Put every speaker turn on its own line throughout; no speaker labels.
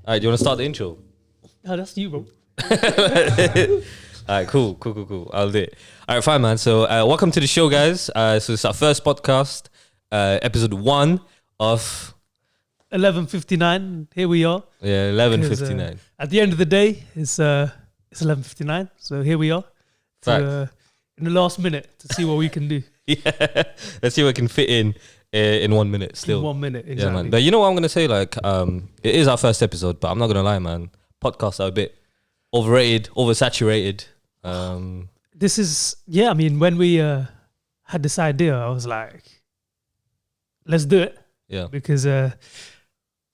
All right, do you want to start the intro?
Oh, that's you, bro.
All right, cool. I'll do it. All right, fine, man. So, welcome to the show, guys. So it's our first podcast, episode 1 of
11:59. Here we are.
Yeah, 11:59.
At the end of the day, it's 11:59. So here we are. In the last minute to see what we can do.
Yeah, let's see what can fit in 1 minute. Still,
in 1 minute, exactly.
Yeah, man. But you know what I'm gonna say? Like, it is our first episode, but I'm not gonna lie, man. Podcasts are a bit overrated, oversaturated.
This is I mean, when we had this idea, I was like, let's do it.
Yeah,
because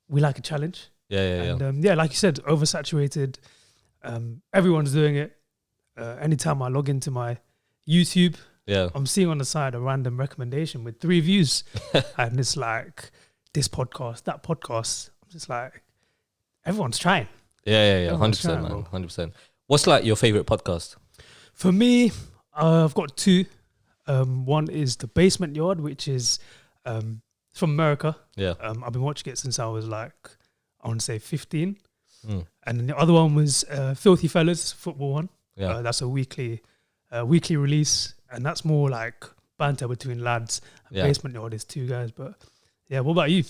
we like a challenge.
Yeah.
Like you said, oversaturated. Everyone's doing it. Anytime I log into my YouTube, I'm seeing on the side a random recommendation with 3 views, and it's like this podcast, that podcast. I'm just like, everyone's trying.
Yeah. 100%, man. 100%. What's like your favorite podcast?
For me, I've got 2. One is The Basement Yard, which is from America. Yeah. I've been watching it since I was like, I want to say 15. And then the other one was Filthy Fellas, football one. Yeah. That's a weekly release, and that's more like banter between lads. Basement Yard is 2 guys, but yeah. What about you?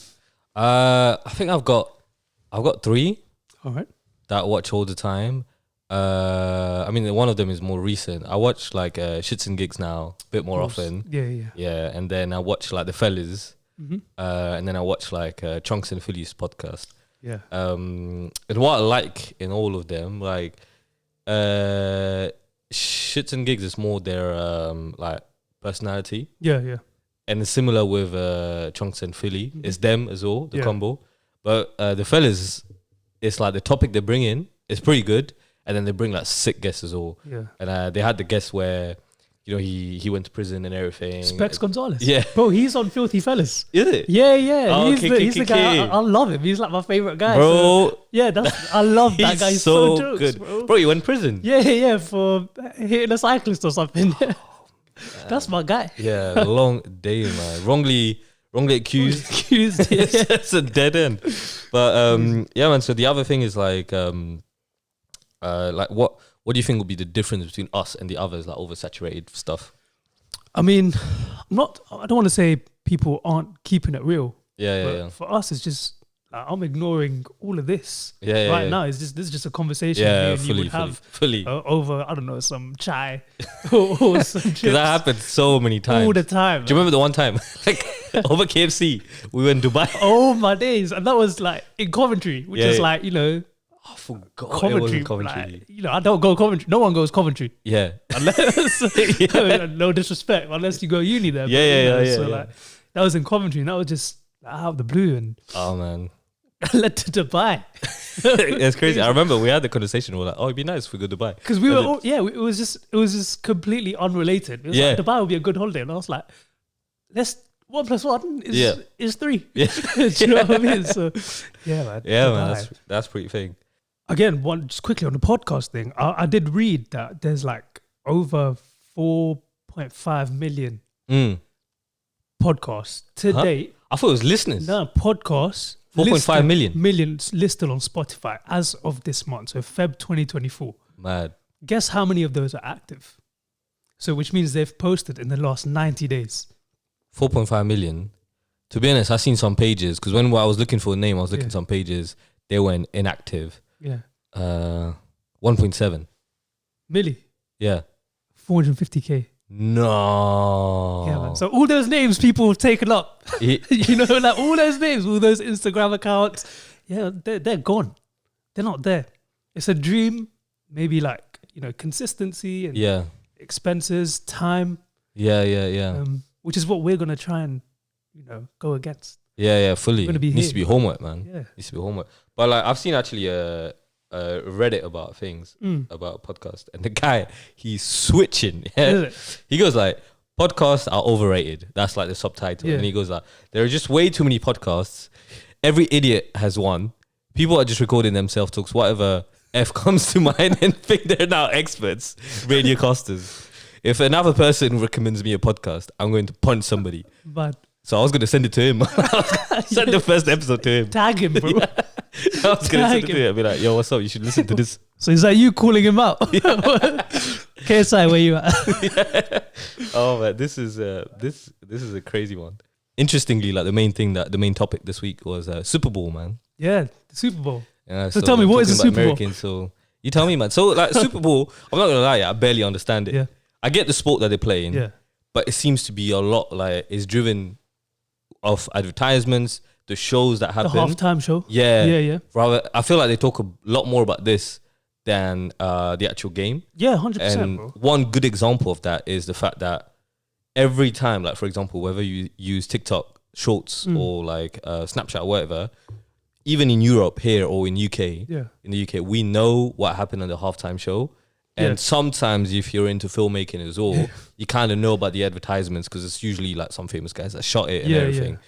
I think I've got 3.
All right.
That I watch all the time. I mean, one of them is more recent. I watch like Shits and Gigs now a bit more often. Yeah. And then I watch like the Fellas, and then I watch like Chunks and Phillies podcast.
Yeah.
And what I like in all of them, like Shits and Gigs is more their like personality.
Yeah.
And it's similar with Chunks and Philly. It's them as well, the combo. But the Fellas, it's like the topic they bring in is pretty good. And then they bring like sick guests as well. Yeah. And they had the guest where, you know, he went to prison and everything.
Specs Gonzalez.
Yeah.
Bro, he's on Filthy Fellas.
Is it?
Yeah.
Oh,
he's the guy. I love him. He's like my favorite guy.
Bro.
So, I love that guy. He's so jokes,
good.
Bro,
he went to prison.
Yeah, for hitting a cyclist or something. That's my guy.
Yeah, long day, man. Wrongly accused. It's a dead end. But yeah, man. So the other thing is like what do you think would be the difference between us and the others, like oversaturated stuff?
I mean, I don't want to say people aren't keeping it real.
Yeah.
For us, it's just I'm ignoring all of this right now. This is just a conversation you would have over, I don't know, some chai or some chips.
Because that happened so many times.
All the time.
Do you remember the one time, like over KFC, we were in Dubai?
Oh my days. And that was like in Coventry, which is like, you know,
I forgot
Coventry.
Coventry.
Like, you know, I don't go Coventry. No one goes Coventry.
Yeah.
Unless, no disrespect, unless you go uni there.
Yeah.
Like, that was in Coventry, and that was just out of the blue. And
oh, man.
led to Dubai.
It's crazy. I remember we had the conversation. We were like, "Oh, it'd be nice if we go to Dubai."
Because we were, it was just completely unrelated. It was like, Dubai would be a good holiday, and I was like, "Let's 1 + 1 is 3."
Yeah.
Do you know what I mean? So man.
Yeah, man. That's pretty thing.
Again, just quickly on the podcast thing, I did read that there's like over 4.5 million podcasts to date.
I thought it was listeners.
No, podcasts.
4.5 million.
Millions listed on Spotify as of this month, so Feb 2024.
Mad.
Guess how many of those are active? So which means they've posted in the last 90 days.
4.5 million. To be honest, I've seen some pages, because when I was looking for a name, I was looking at some pages, they went inactive.
Yeah.
1.7.
Milli.
Yeah.
450K.
No.
Yeah, man. So all those names people have taken up, you know, like all those names, all those Instagram accounts, they're gone. They're not there. It's a dream, maybe like, you know, consistency and expenses, time.
Yeah.
Which is what we're going to try and, you know, go against.
Yeah, fully. Needs to be homework, man.
Yeah.
Needs to be homework. But like, I've seen actually Reddit about things, about podcasts, and the guy, he's switching. Yeah? He goes like, podcasts are overrated. That's like the subtitle. And he goes like, there are just way too many podcasts. Every idiot has one. People are just recording themselves talks, whatever F comes to mind, and think they're now experts, radiocasters. If another person recommends me a podcast, I'm going to punch somebody.
But
so I was going to send it to him. Send the first episode to him.
Tag him, bro.
I was gonna say to it, be like, yo, what's up? You should listen to this.
So is that you calling him out? KSI, where you at?
Oh man, this is a crazy one. Interestingly, like the main topic this week was Super Bowl, man.
Yeah, the Super Bowl.
Yeah,
so tell me, what is the Super Bowl?
So you tell me, man. So like Super Bowl, I'm not gonna lie, I barely understand it.
Yeah.
I get the sport that they play in.
Yeah.
But it seems to be a lot like it's driven off advertisements, the shows that happen.
The halftime show.
Yeah. Rather, I feel like they talk a lot more about this than the actual game.
Yeah, 100%.
And
bro.
one good example of that is the fact that every time, like for example, whether you use TikTok Shorts or like Snapchat or whatever, even in Europe here or in the UK, we know what happened on the halftime show. And sometimes if you're into filmmaking as well, you kind of know about the advertisements because it's usually like some famous guys that shot it and everything. Yeah.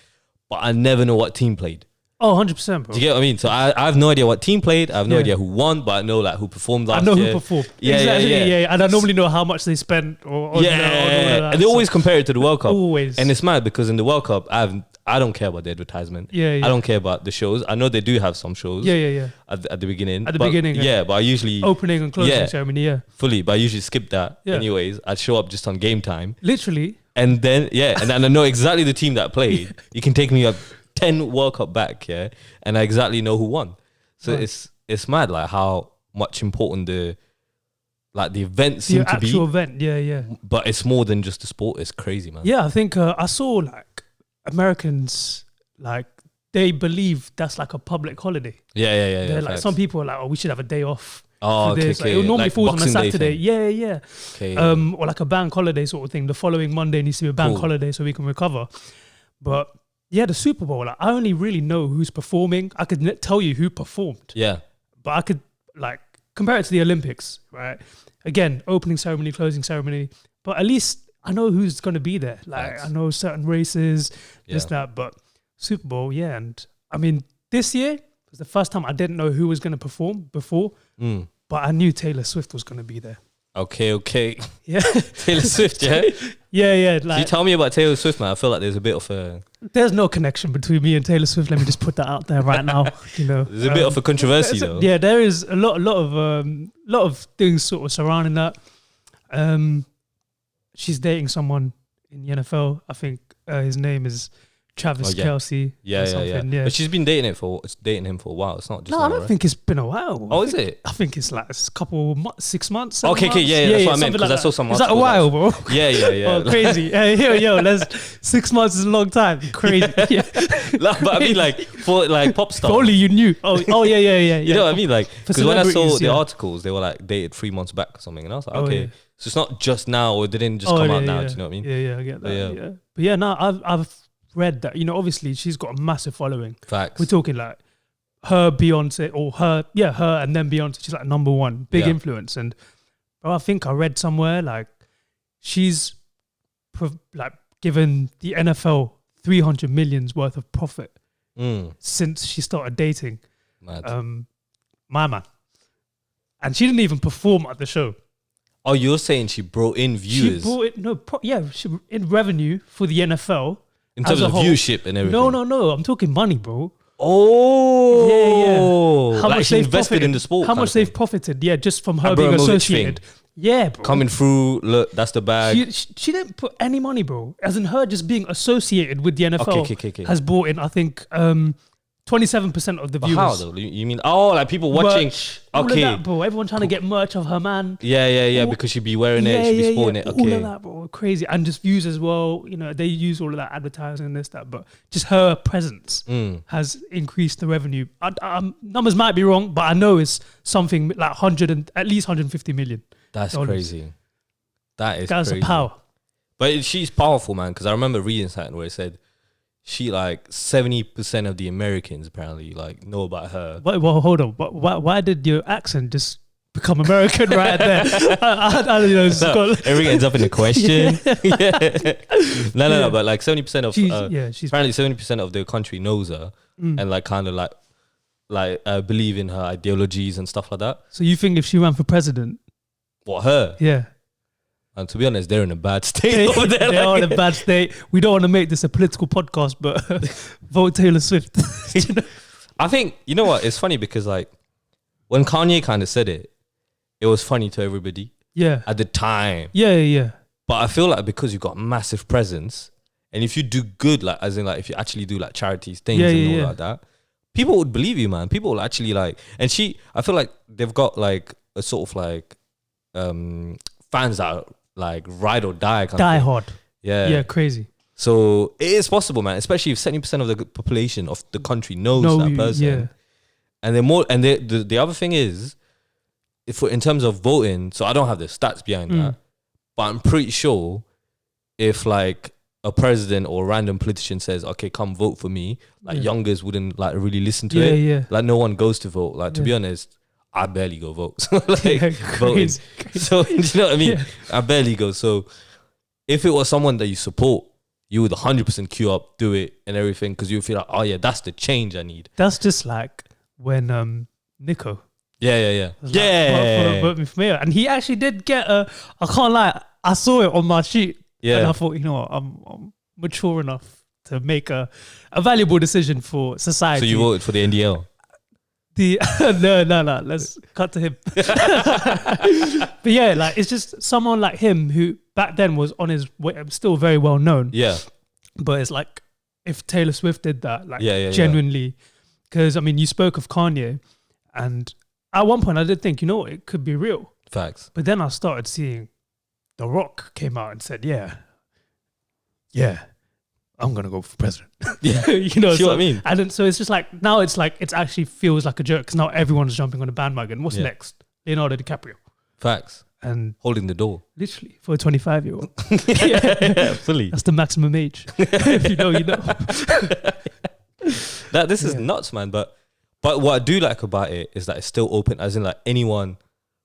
But I never know what team played.
Oh, 100%, bro.
Do you get what I mean? So I have no idea what team played. I have no idea who won, but I know like who performed last year.
I know who performed.
Yeah,
exactly, yeah. And I normally know how much they spent. On
and they always compare it to the World Cup.
Always.
And it's mad because in the World Cup, I don't care about the advertisement. I don't care about the shows. I know they do have some shows. At the beginning. But I usually
opening and closing ceremony.
Fully, but I usually skip that. Anyways, I'd show up just on game time.
Literally.
And then and then I know exactly the team that played. You can take me up 10 World Cup back, and I exactly know who won. So it's mad like how much important the event seem to be.
The actual event,
But it's more than just the sport. It's crazy, man.
Yeah, I think I saw like Americans they believe that's like a public holiday.
Yeah.
They're like some people are like, oh, we should have a day off.
Oh, okay.
Like, it normally falls on a Saturday. Yeah.
Okay.
Or like a bank holiday sort of thing. The following Monday needs to be a bank holiday so we can recover. But yeah, the Super Bowl, like, I only really know who's performing. I could tell you who performed.
Yeah.
But I could like compare it to the Olympics, right? Again, opening ceremony, closing ceremony. But at least I know who's going to be there. Like, I know certain races, that. But Super Bowl, and I mean, this year was the first time I didn't know who was going to perform before, but I knew Taylor Swift was going to be there.
Okay.
Yeah.
Taylor Swift, yeah?
Yeah.
Like, so you tell me about Taylor Swift, man. I feel like there's a bit of a...
There's no connection between me and Taylor Swift. Let me just put that out there right now.
There's a bit of a controversy, though.
Yeah, there is a lot of things sort of surrounding that. She's dating someone in the NFL. I think his name is Travis Kelce.
Yeah. But she's been dating him for a while. It's not just
I don't think it's been a while.
Oh, is it?
I think it's like a couple 6 months.
Okay, that's what I meant because I saw some.
Is that a while, bro?
Yeah.
Oh, crazy. Yo, 6 months is a long time. Crazy. Yeah.
But I mean, like for like pop stars.
If only you knew. Oh yeah.
You know what I mean? Like because when I saw the articles, they were like dated 3 months back or something, and I was like, okay. So it's not just now, or they didn't just come out now. Do you know what I mean?
Yeah, I get that. But yeah, no, I've read that, obviously she's got a massive following.
Facts.
We're talking like her, Beyonce, or her and then Beyonce. She's like number one, big influence. And I think I read somewhere like she's given the NFL 300 millions worth of profit since she started dating my man. And she didn't even perform at the show.
Oh, you're saying she brought in viewers?
She in revenue for the NFL.
In terms of viewership and everything?
No. I'm talking money, bro.
Oh. Yeah. How much they've invested in the sport.
How much they've profited, just from her being associated. Yeah, bro.
Coming through, look, that's the bag.
She didn't put any money, bro. As in her just being associated with the NFL has brought in, I think, 27% of the viewers.
How though? You mean like people watching?
All of that, bro. Everyone trying to get merch of her man.
Yeah. Because she'd be wearing it, she'd be sporting it. Okay.
All of that, bro. Crazy. And just views as well. They use all of that advertising and this, that. But just her presence has increased the revenue. Numbers might be wrong, but I know it's something like at least 150 million.
That's crazy. That's crazy.
A power.
But she's powerful, man. Because I remember reading something where it said, she 70% of the Americans apparently know about her.
Well, hold on. Why did your accent just become American right there? I don't know.
Everything ends up in a question. No. But 70% of
she's
apparently 70% of the country knows her and kind of believe in her ideologies and stuff like that.
So you think if she ran for president?
What, her?
Yeah.
And to be honest, they're in a bad state over there.
They are in a bad state. We don't want to make this a political podcast, but vote Taylor Swift.
I think, you know what? It's funny because like when Kanye kind of said it, it was funny to everybody.
Yeah.
At the time.
Yeah.
But I feel like because you've got massive presence, and if you do good, like as in like if you actually do like charities things and all like that, people would believe you, man. People will actually like, and I feel like they've got like a sort of like fans that are like ride or die kind
Die
of thing.
hard.
Yeah,
crazy.
So it is possible, man. Especially if 70% of the population of the country knows that person.
Yeah.
And then the other thing is, if in terms of voting, so I don't have the stats behind that, but I'm pretty sure if like a president or a random politician says, okay, come vote for me, like youngers wouldn't like really listen to it.
Yeah.
Like no one goes to vote. Like to be honest, I barely go vote. So like voting. So you know what I mean? I barely go. So if it was someone that you support, you would 100% queue up, do it and everything, because you feel like, oh yeah, that's the change I need.
That's just like when Nico.
Yeah.
Vote me for mayor. And he actually did get I can't lie, I saw it on my sheet.
Yeah.
And I thought, you know what, I'm mature enough to make a valuable decision for society.
So you voted for the NDL?
No, let's cut to him. But yeah, like it's just someone like him who back then was on his way, still very well known.
Yeah.
But it's like if Taylor Swift did that, like genuinely, because I mean, you spoke of Kanye, and at one point I did think, you know what, it could be real.
Facts.
But then I started seeing The Rock came out and said, yeah, I'm gonna go for president.
Yeah,
you know,
see what I mean?
And then, so it's just like now it's like it actually feels like a joke because now everyone's jumping on the bandwagon. What's next? Leonardo DiCaprio.
Facts.
And
holding the door,
literally for a 25-year-old.
yeah, fully.
That's the maximum age. If you know, you know.
This is nuts, man. But what I do like about it is that it's still open, as in like anyone.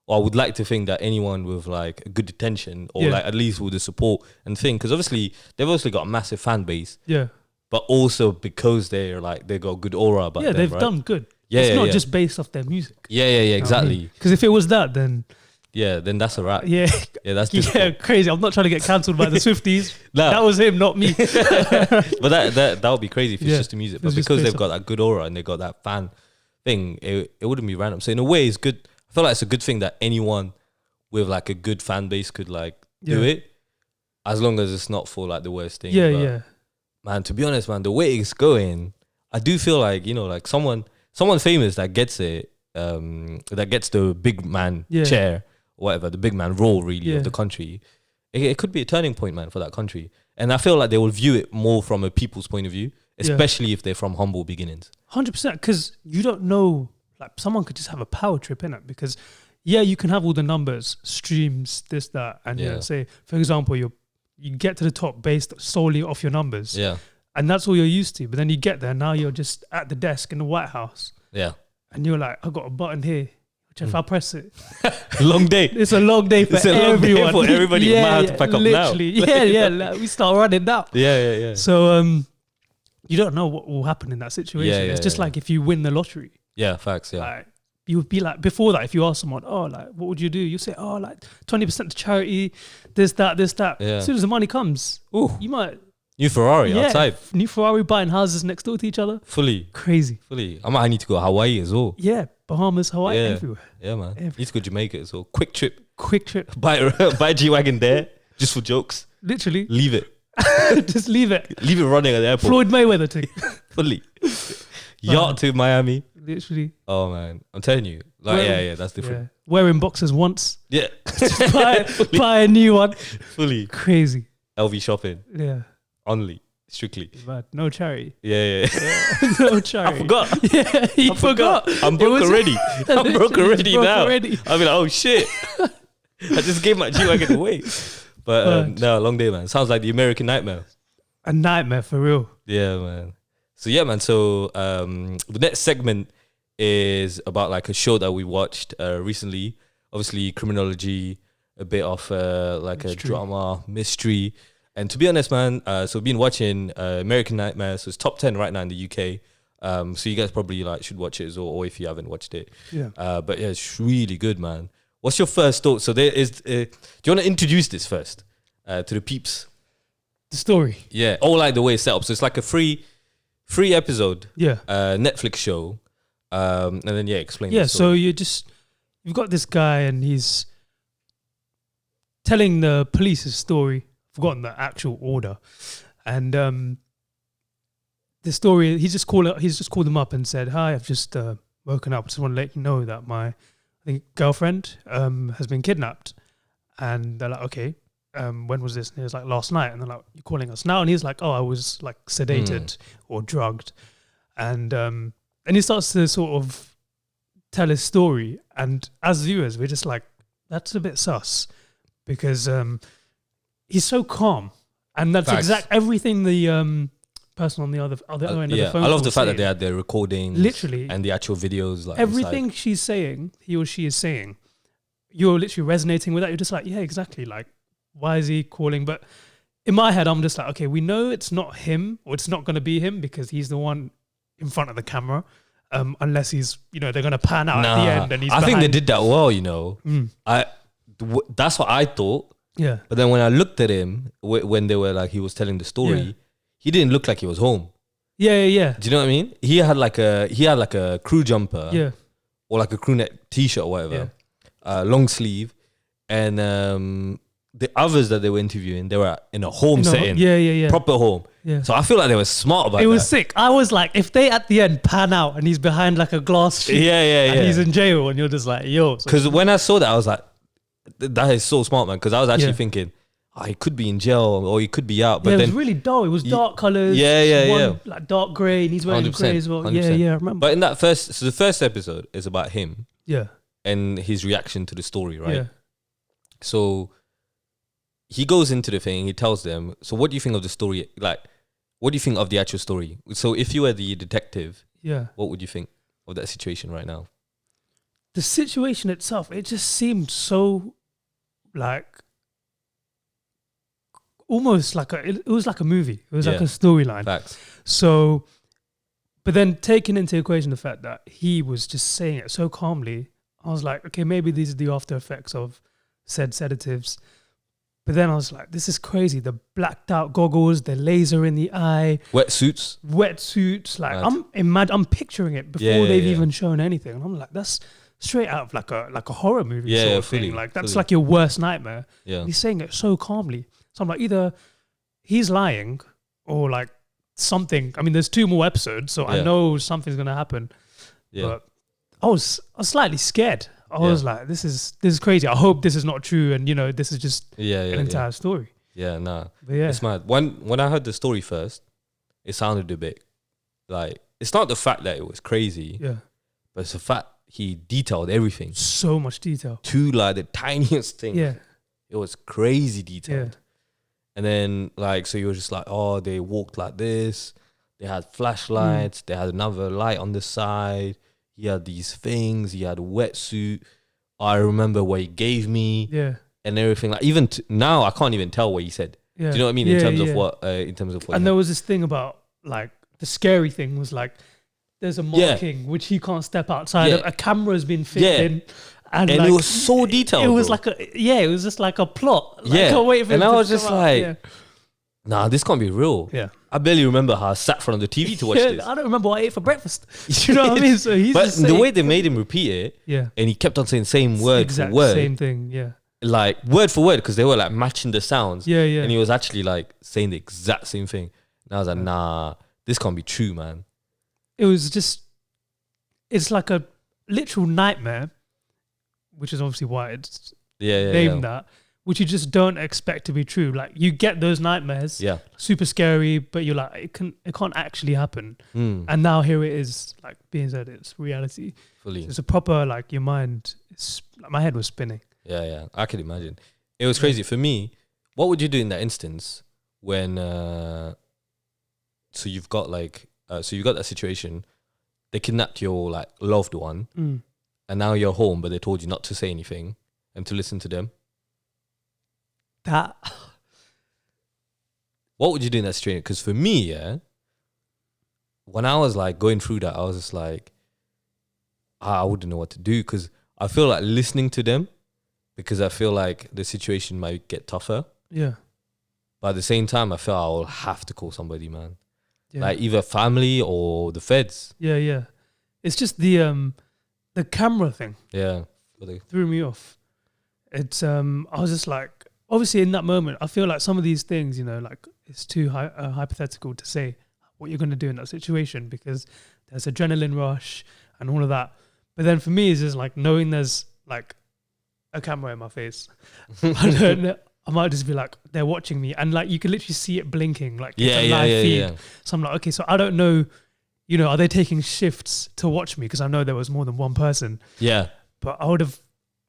Or I would like to think that anyone with like a good attention or like at least with the support and thing, because obviously they've obviously got a massive fan base. Yeah. But also because they're like they got a good aura about them.
Yeah, they've done good. It's not just based off their music.
Yeah, exactly.
Because if it was that, then
then that's a wrap.
Yeah,
that's difficult.
Yeah, crazy. I'm not trying to get cancelled by the Swifties. That was him, not me.
But that would be crazy if it's just the music. But because they've got that good aura and they got that fan thing, it wouldn't be random. So in a way, it's good. I feel like it's a good thing that anyone with like a good fan base could like do it, as long as it's not for like the worst thing.
Yeah.
Man, to be honest, man, the way it's going, I do feel like, you know, like someone famous that gets it, that gets the big man chair, or whatever, the big man role really of the country. It could be a turning point, man, for that country. And I feel like they will view it more from a people's point of view, especially if they're from humble beginnings.
100%, because you don't know. Like someone could just have a power trip in it because, you can have all the numbers, streams, this, that, and say, for example, you get to the top based solely off your numbers. Yeah. And that's all you're used to. But then you get there, now you're just at the desk in the White House. Yeah. And you're like, I've got a button here, which if I press it.
Long day.
It's a long day for everyone.
For everybody. You might have to pack up
literally.
now.
Like, we start running now.
Yeah.
So you don't know what will happen in that situation. It's just like if you win the lottery.
Yeah, facts,
Like, you would be like, before that, if you ask someone, oh, like, what would you do? You say, oh, like 20% to charity, this, that. Yeah. As soon as the money comes, you might.
New Ferrari outside.
New Ferrari buying houses next door to each other.
Fuli.
Crazy.
I need to go to Hawaii as well.
Yeah, Bahamas, Hawaii, everywhere.
Yeah, man. Everywhere. Need to go to Jamaica as well. Quick trip. Buy a G-Wagon there, just for jokes.
Literally.
Leave it.
Just leave it.
Leave it running at the airport.
Floyd Mayweather thing.
Fully. Yacht to Miami.
Literally.
Oh man, I'm telling you. Like, that's different.
Yeah. Wearing boxers once.
Yeah.
buy a new one.
Fully.
Crazy.
LV shopping.
Yeah.
Only. Strictly.
But no charity.
Yeah.
No charity.
I forgot.
Yeah, he forgot.
I'm broke already. I'm broke already now. I'll be like, oh shit. I just gave my G-Wagon away. But no, long day, man. Sounds like the American nightmare.
A nightmare for real.
Yeah, man. So yeah, man. So the next segment is about like a show that we watched recently. Obviously, criminology, a bit of like mystery. A drama, mystery. And to be honest, man, so we've been watching American Nightmare. So it's top 10 right now in the UK. So you guys probably like should watch it as well, or if you haven't watched it.
Yeah.
But yeah, it's really good, man. What's your first thought? So there is. Do you want to introduce this first to the peeps?
The story.
Yeah. Or like the way it's set up. So it's like a free episode.
Yeah.
Netflix show. And then explain.
Yeah, so you've got this guy and he's telling the police his story. Forgotten the actual order, and the story he's just called them up and said, "Hi, I've just woken up. Just want to let you know that my girlfriend has been kidnapped." And they're like, "Okay, when was this?" And he was like, "Last night." And they're like, "You're calling us now?" And he's like, "Oh, I was like sedated or drugged," and he starts to sort of tell his story. And as viewers, we're just like, that's a bit sus, because he's so calm. And that's everything the person on the other end of the phone.
I love the fact that they had their recordings,
literally,
and the actual videos. Like
everything she's saying, he or she is saying, you're literally resonating with that. You're just like, yeah, exactly. Like, why is he calling? But in my head, I'm just like, okay, we know it's not him, or it's not going to be him, because he's the one in front of the camera, unless he's, they're going to pan out at the end and he's
I think they did that well, that's what I thought.
Yeah.
But then when I looked at him, when they were like, he was telling the story, he didn't look like he was home.
Yeah.
Do you know what I mean? He had like a crew jumper, or like a crew neck t-shirt or whatever, long sleeve, and the others that they were interviewing, they were in a home setting, proper home.
Yeah.
So I feel like they were smart about it.
It was sick. I was like, if they at the end pan out and he's behind like a glass sheet, and he's in jail, and you're just like, yo.
Because when I saw that, I was like, that is so smart, man. Because I was actually thinking, he could be in jail or he could be out. But then
it was really dull. It was dark colors. Like dark grey, and he's wearing grey as well. 100%. Yeah, I remember.
But in that the first episode is about him.
Yeah.
And his reaction to the story, right?
Yeah.
So he goes into the thing, he tells them, so what do you think of the story? Like, what do you think of the actual story? So if you were the detective, what would you think of that situation right now?
The situation itself, it just seemed so like almost like it was like a movie. It was like a storyline.
Facts.
So, but then taking into equation the fact that he was just saying it so calmly, I was like, okay, maybe these are the after effects of said sedatives. But then I was like, this is crazy. The blacked out goggles, the laser in the eye.
Wetsuits.
Like, I'm picturing it before they've even shown anything. And I'm like, that's straight out of like a horror movie sort of thing. Like, that's like your worst nightmare.
Yeah.
He's saying it so calmly. So I'm like, either he's lying or like something. I mean, there's 2 more episodes, so I know something's going to happen. Yeah. But I was slightly scared. I was like, this is crazy. I hope this is not true, and this is just an entire story.
Yeah, nah. But it's mad. When I heard the story first, it sounded a bit like, it's not the fact that it was crazy, but it's the fact he detailed everything.
So much detail.
To like the tiniest thing.
Yeah.
It was crazy detailed.
Yeah.
And then like, so you were just like, oh, they walked like this. They had flashlights. They had another light on the side. He had these things. He had a wetsuit. I remember what he gave me.
Yeah.
And everything. Like, even now, I can't even tell what he said. Yeah. Do you know what I mean? In terms of what.
And there was this thing about like the scary thing was like, there's a marking which he can't step outside of. A camera's been fitted in. And like,
it was so detailed.
It was like it was just like a plot. Like, I can't wait for
and
it
I
to
was just
come
like,
out.
nah, this can't be real.
Yeah.
I barely remember how I sat in front of the TV to watch this.
I don't remember what I ate for breakfast. You know what I mean? So he's
but the way they made him repeat it, and he kept on saying same word for word.
Same thing, yeah.
Like word for word, because they were like matching the sounds.
Yeah.
And he was actually like saying the exact same thing. And I was like, nah, this can't be true, man.
It was just, it's like a literal nightmare, which is obviously why it's named that, which you just don't expect to be true. Like, you get those nightmares, super scary, but you're like, it can't actually happen. And now here it is, like being said, it's reality.
Fully.
It's a proper, like, your mind, my head was spinning.
Yeah, I could imagine. It was crazy. For me, what would you do in that instance when, so you've got that situation, they kidnapped your like loved one, and now you're home, but they told you not to say anything and to listen to them. What would you do in that situation? Because for me, when I was like going through that, I was just like, I wouldn't know what to do, because I feel like listening to them, because I feel like the situation might get tougher.
Yeah.
But at the same time, I feel I'll have to call somebody, man. like either family or the feds.
Yeah. It's just the camera thing.
Yeah,
threw me off. It's I was just like, obviously in that moment, I feel like some of these things, you know, like it's too hypothetical to say what you're going to do in that situation because there's adrenaline rush and all of that. But then for me, it's just like knowing there's like a camera in my face. I don't know. I might just be like, they're watching me, and like you can literally see it blinking, like it's a live feed. Yeah. So I'm like, okay, so I don't know, you know, are they taking shifts to watch me? Because I know there was more than one person.
Yeah,
but I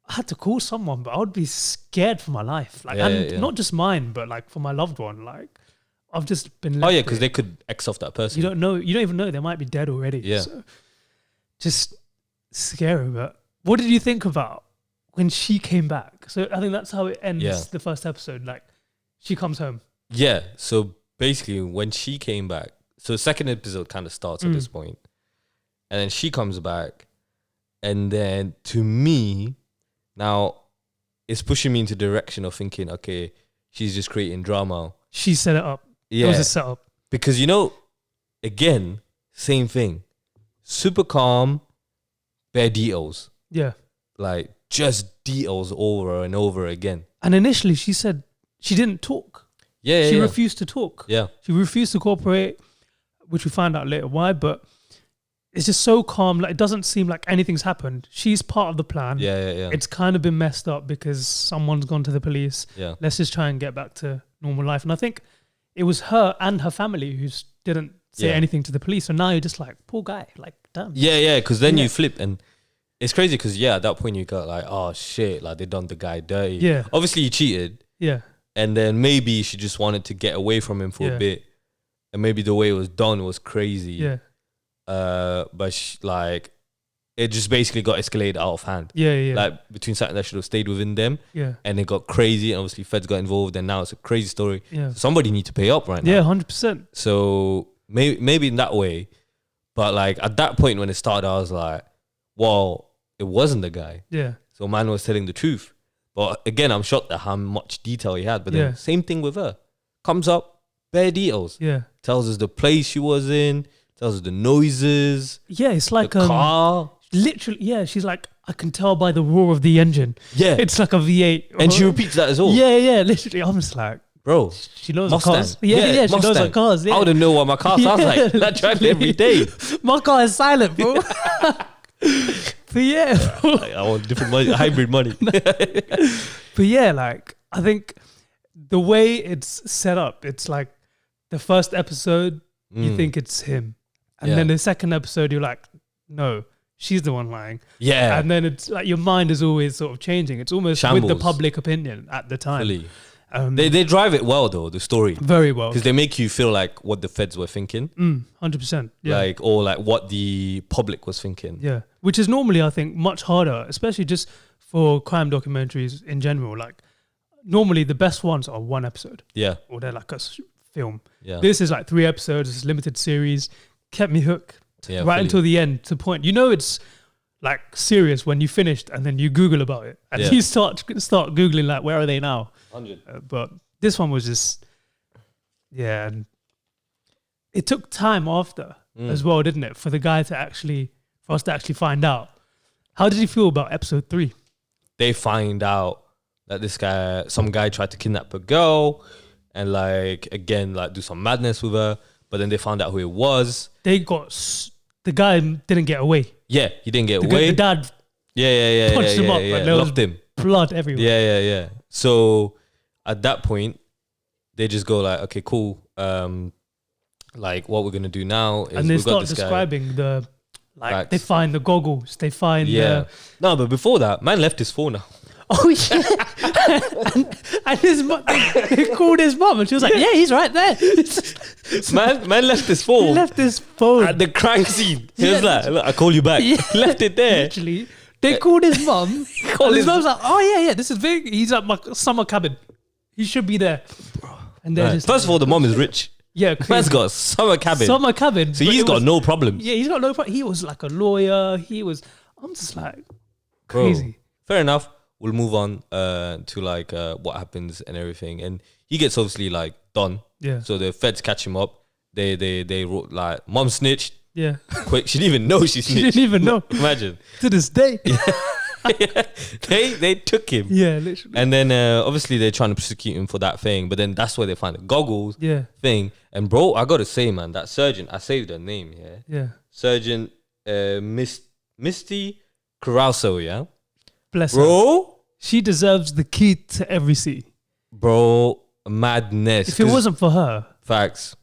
had to call someone, but I would be scared for my life, like, not just mine, but like for my loved one. Like, I've just been left
because they could X off that person.
You don't know, you don't even know, they might be dead already.
Yeah,
so just scary. But what did you think about when she came back? So I think that's how it ends the first episode. Like, she comes home. Yeah.
So basically, when she came back, so the second episode kind of starts at this point, and then she comes back, and then to me, now it's pushing me into the direction of thinking, okay, she's just creating drama.
She set it up. Yeah. It was a setup.
Because, you know, again, same thing. Super calm, bare details.
Yeah.
Like, just details over and over again.
And initially she said she didn't talk.
Yeah,
She refused to talk.
Yeah.
She refused to cooperate, which we find out later why, but it's just so calm. Like, it doesn't seem like anything's happened. She's part of the plan.
Yeah.
It's kind of been messed up because someone's gone to the police.
Yeah.
Let's just try and get back to normal life. And I think it was her and her family who didn't say anything to the police. So now you're just like, poor guy. Like, damn.
Yeah. Because then you flip, and it's crazy because, at that point you got like, oh shit, like they done the guy dirty.
Yeah.
Obviously you cheated.
Yeah.
And then maybe she just wanted to get away from him for a bit. And maybe the way it was done was crazy.
Yeah.
But like, it just basically got escalated out of hand.
Yeah.
Like, between something that should have stayed within them.
Yeah.
And it got crazy, and obviously feds got involved, and now it's a crazy story.
Yeah.
So somebody need to pay up right now.
Yeah, 100%.
So maybe in that way, but like at that point when it started, I was like, well, it wasn't the guy.
Yeah.
So man was telling the truth. But again, I'm shocked at how much detail he had. But then same thing with her. Comes up, bare details.
Yeah.
Tells us the place she was in. Tells us the noises.
Yeah, it's like
the car.
Literally, she's like, I can tell by the roar of the engine.
Yeah.
It's like a V8.
And she repeats that as well.
Yeah, literally. I'm just like,
bro,
she knows
Mustang.
her cars. Yeah, she knows her cars. Yeah.
I wouldn't know what my car sounds like. I drive it every day.
My car is silent, bro. But yeah.
I want different money, hybrid money.
But yeah, like, I think the way it's set up, it's like the first episode, you think it's him. And then the second episode, you're like, no, she's the one lying.
Yeah.
And then it's like your mind is always sort of changing. It's almost with the public opinion at the time.
Really. They drive it well though, the story.
Very well.
Because they make you feel like what the feds were thinking.
100%. Yeah.
Like, or like what the public was thinking.
Yeah. Which is normally, I think, much harder, especially just for crime documentaries in general. Like, normally the best ones are one episode.
Yeah.
Or they're like a film.
Yeah.
This is like 3 episodes. It's a limited series. Kept me hooked
fully.
Until the end, to point. You know it's like serious when you finished and then you Google about it. And you start Googling like, where are they now?
100.
But this one was just, and it took time after as well, didn't it? For us to actually find out. How did you feel about episode 3?
They find out that some guy tried to kidnap a girl and like, again, like do some madness with her. But then they found out who it was. The guy didn't get away. Yeah, he didn't get away.
The dad punched him up. And there
locked him.
Blood everywhere.
Yeah. So at that point, they just go like, okay, cool. Like what we're gonna do now is,
and they start describing the like they find the goggles, they find
No, but before that, man left his phone now.
Oh yeah, and his mom, they called his mom, and she was like, "Yeah, he's right there."
man left his phone.
He left his phone
at the crime scene. He was like, "Look, I call you back."
Yeah.
He left it there.
Literally, they called his mom. And his mom's like, "Oh yeah, this is big. He's at my summer cabin. He should be there." And then
first of all, the mom is rich.
Yeah,
man's got a summer cabin. So he's got no problems.
Yeah, he's got no problem. He was like a lawyer. I'm just like crazy.
Bro, fair enough. We'll move on to like what happens and everything. And he gets obviously like done.
Yeah.
So the feds catch him up they wrote like mom snitched.
Yeah.
Quick, she didn't even know she snitched.
She didn't even know.
Imagine.
To this day.
Yeah. They took him.
Yeah, literally.
And then obviously they're trying to prosecute him for that thing, but then that's where they find the goggles thing. And bro, I gotta say, man, that surgeon, I saved her name,
Yeah.
Surgeon Misty Caruso, yeah?
Bless
bro,
her. She deserves the key to every city.
Bro, madness.
If it wasn't for her.
Facts.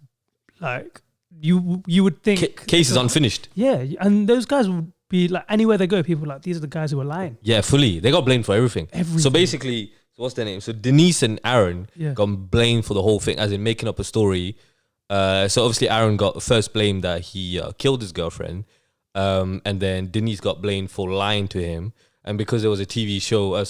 Like, you would think...
Case is unfinished.
Yeah, and those guys would be like, anywhere they go, people are like, these are the guys who are lying.
Yeah, fully. They got blamed for everything. So basically, what's their name? So Denise and Aaron got blamed for the whole thing, as in making up a story. So obviously Aaron got first blamed that he killed his girlfriend. And then Denise got blamed for lying to him. And because there was a TV show, a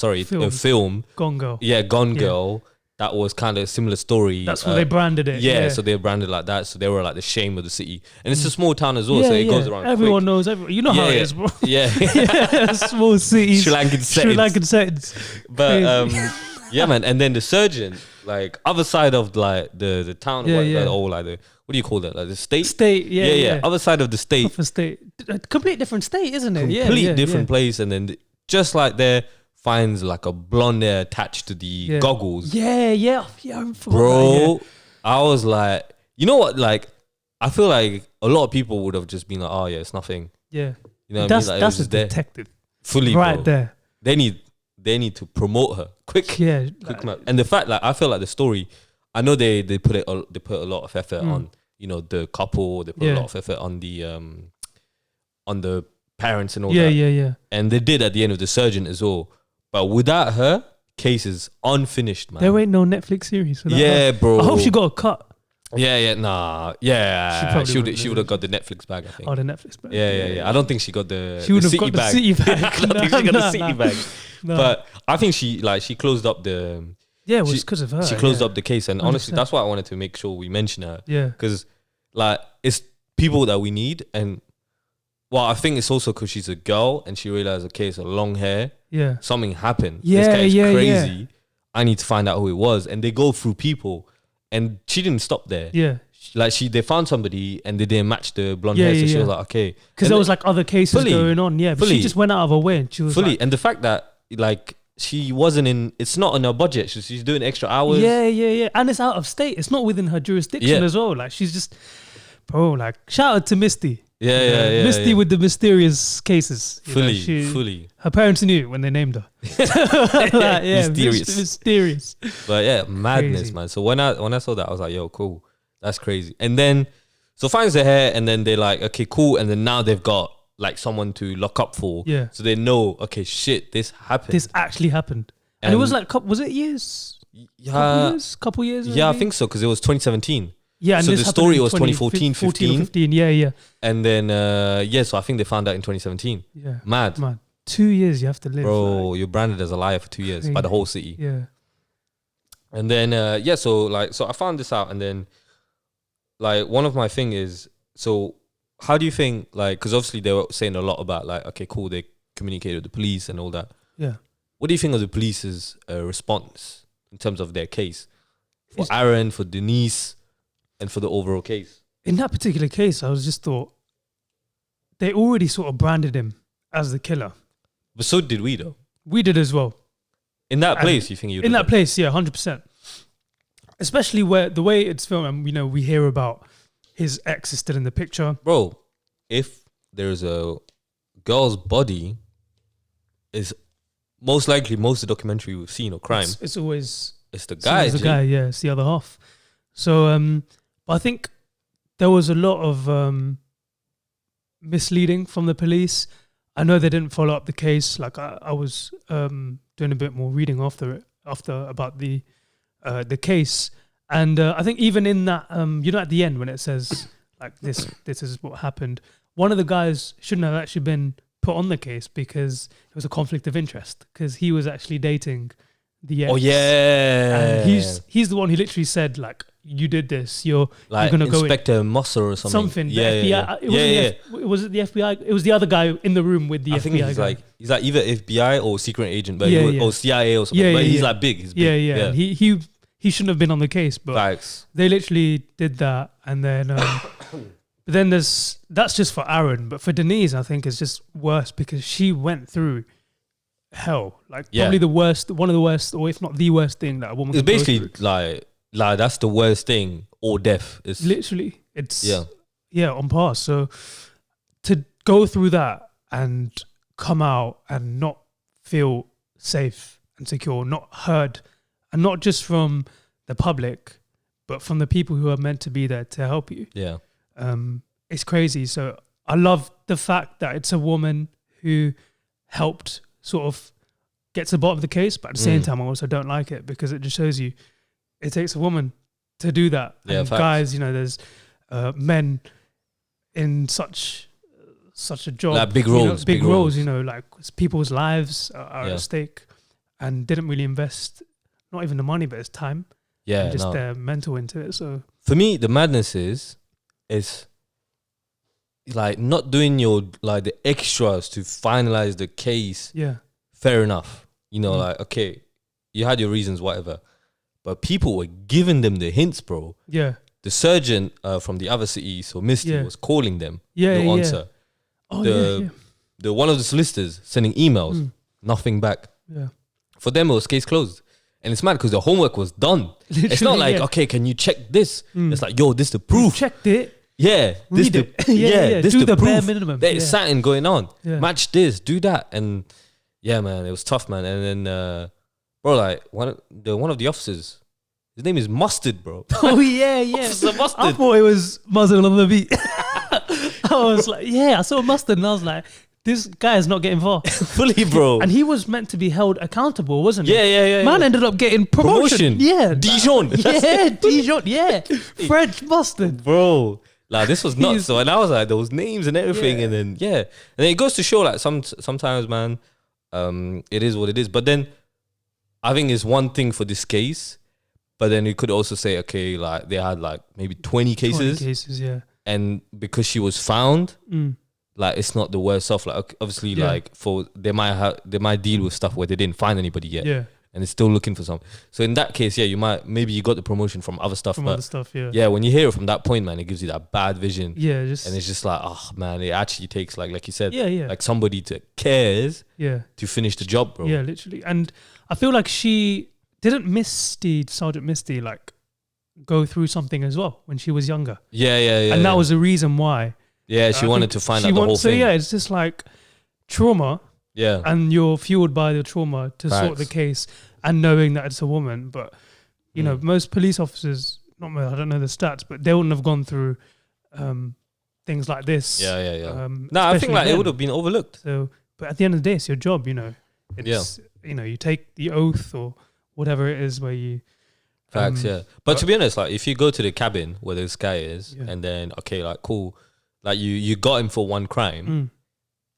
film.
Gone Girl.
Yeah, Gone Girl. That was kind of a similar story.
That's what they branded it.
Yeah, so they branded like that. So they were like the shame of the city. And it's a small town as well, so it goes around
Everyone
quick.
knows everyone. You know how it is, bro.
Yeah.
Small cities.
Sri Lankan settings. But yeah, man. And then the surgeon, like other side of like the town, what do you call that? Like the state?
State, yeah.
Other side of the state.
Off a state. A complete different state, isn't it?
Complete different place. And then just like there, finds like a blonde hair attached to the goggles.
Yeah. I forgot
bro,
that,
I was like, you know what? Like, I feel like a lot of people would have just been like, oh yeah, it's nothing.
Yeah.
You know what I mean? Like,
that's a detective.
Fully,
right
bro.
there.
They need to promote her quick.
Yeah.
And the fact, like, I feel like the story, I know they put a lot of effort on, you know, the couple. They put a lot of effort on the parents and all that.
Yeah.
And they did at the end of the surgeon as well. But without her, case is unfinished, man.
There ain't no Netflix series.
Bro.
I hope she got a cut.
She would have got the Netflix bag, I think.
Oh, the Netflix bag.
Yeah. I don't think she got the
She would have got
bag.
the city bag.
I don't think she got the city bag.
No.
But I think she closed up the...
Yeah, it was because of her.
She closed up the case. And honestly, that's why I wanted to make sure we mention her.
Yeah.
Because, like, it's people that we need. And, well, I think it's also because she's a girl and she realized, okay, it's a long hair.
Yeah.
Something happened.
Yeah,
this guy is crazy.
Yeah.
I need to find out who it was. And they go through people. And she didn't stop there.
Yeah.
Like they found somebody and they didn't match the blonde hair. So she was like, okay.
Because there was like other cases going on. Yeah. But she just went out of her way and she was
fully.
Like,
and the fact that like she wasn't in, it's not on her budget. So she's doing extra hours.
Yeah. And it's out of state. It's not within her jurisdiction as well. Like she's just, bro, like shout out to Misty.
Yeah.
Misty with the mysterious cases.
Fully.
Her parents knew when they named her. Like, mysterious.
But yeah, madness,
crazy.
man. So when I saw that, I was like, yo, cool. That's crazy. And then, so finds the hair and then they're like, okay, cool. And then now they've got like someone to lock up for.
Yeah.
So they know, okay, shit, this happened.
This actually happened. And it was like, was it years? Couple years?
Yeah, I think so. Because it was 2017.
Yeah, and
so the story was 2014, 15.
Yeah.
And then, so I think they found out in 2017.
Yeah.
Mad.
2 years you have to live.
Bro, you're branded as a liar for 2 years by the whole city.
Yeah.
And then, so I found this out. And then, like, one of my thing is, so how do you think, like, because obviously they were saying a lot about, like, okay, cool, they communicated with the police and all that.
Yeah.
What do you think of the police's response in terms of their case? For Aaron, for Denise, and for the overall case?
In that particular case, I was just thought they already sort of branded him as the killer.
But so did we, though.
We did as well.
In that place, you think you?
In that place, yeah, 100%. Especially where the way it's filmed, and you know, we hear about his ex is still in the picture.
Bro, if there's a girl's body, is most likely most of the documentary we've seen or crime.
It's always
the guy.
It's the guy, yeah. It's the other half. So, but I think there was a lot of misleading from the police. I know they didn't follow up the case. Like I was doing a bit more reading after about the case, and I think even in that, at the end when it says like this is what happened. One of the guys shouldn't have actually been put on the case because it was a conflict of interest because he was actually dating the ex.
Oh yeah,
and he's the one who literally said like, you did this. You're
like
gonna go
Inspector Musser or something.
Something. Yeah. Was it the FBI? It was the other guy in the room with the FBI. I think
he's like either FBI or secret agent, but or CIA or something. But he's like big. He's big.
Yeah. And he he shouldn't have been on the case. But
Facts.
they literally did that, and then but then that's just for Aaron, but for Denise, I think it's just worse because she went through hell, like probably the worst, one of the worst, or if not the worst thing that a woman.
It's basically like that's the worst thing, or death. It's
literally, it's on par. So to go through that and come out and not feel safe and secure, not heard, and not just from the public, but from the people who are meant to be there to help you.
Yeah.
It's crazy. So I love the fact that it's a woman who helped sort of get to the bottom of the case, but at the same time, I also don't like it because it just shows you it takes a woman to do that.
Yeah,
and guys, there's men in such a job,
like big roles,
big roles. Like people's lives are at stake, and didn't really invest not even the money, but his time.
Yeah,
and just their mental into it. So
for me, the madness is like not doing your like the extras to finalize the case.
Yeah,
fair enough. Like okay, you had your reasons, whatever, but people were giving them the hints, bro.
Yeah,
the surgeon from the other city, so Misty, was calling them. No answer.
Oh,
the one of the solicitors sending emails, nothing back.
Yeah,
for them it was case closed. And it's mad because the homework was done. Literally, it's not like, okay, can you check this? It's like, yo, this the proof.
You've checked it.
Yeah.
Read it.
This
do
the proof.
bare minimum.
There's something going on.
Yeah.
Match this, do that. And yeah, man, it was tough, man. And then, bro, like one of the officers, his name is Mustard, bro.
Oh, yeah.
Officer Mustard.
I thought it was Mustard on the beat. I was like, I saw Mustard and I was like, this guy is not getting far.
Fully, bro.
And he was meant to be held accountable, wasn't he?
Yeah.
Man ended up getting promotion. Yeah.
Dijon.
Dijon. Yeah. French Mustard.
Bro. Like, this was nuts. So, and I was like, those names and everything. And then, And then it goes to show, like, sometimes, man, it is what it is. But then, I think it's one thing for this case. But then you could also say, okay, like, they had, like, maybe 20 cases.
20 cases, yeah.
And because she was found... like it's not the worst off. Like obviously, like they might deal with stuff where they didn't find anybody yet, and they're still looking for some. So in that case, you got the promotion from other stuff. When you hear it from that point, man, it gives you that bad vision.
Yeah,
and it's just like, oh man, it actually takes like you said,
yeah,
like somebody to cares, to finish the job, bro.
Yeah, literally. And I feel like Sergeant Misty, like go through something as well when she was younger.
Yeah.
And that was the reason why.
Yeah, she wanted to find out the whole thing.
So yeah, it's just like trauma.
Yeah.
And you're fueled by the trauma to sort the case and knowing that it's a woman. But, you know, most police officers, I don't know the stats, but they wouldn't have gone through things like this.
Yeah. No, I think like it would have been overlooked.
So, but at the end of the day, it's your job, you know. It's, you take the oath or whatever it is where you...
Facts, But to be honest, like if you go to the cabin where this guy is and then, okay, like cool... Like you got him for one crime.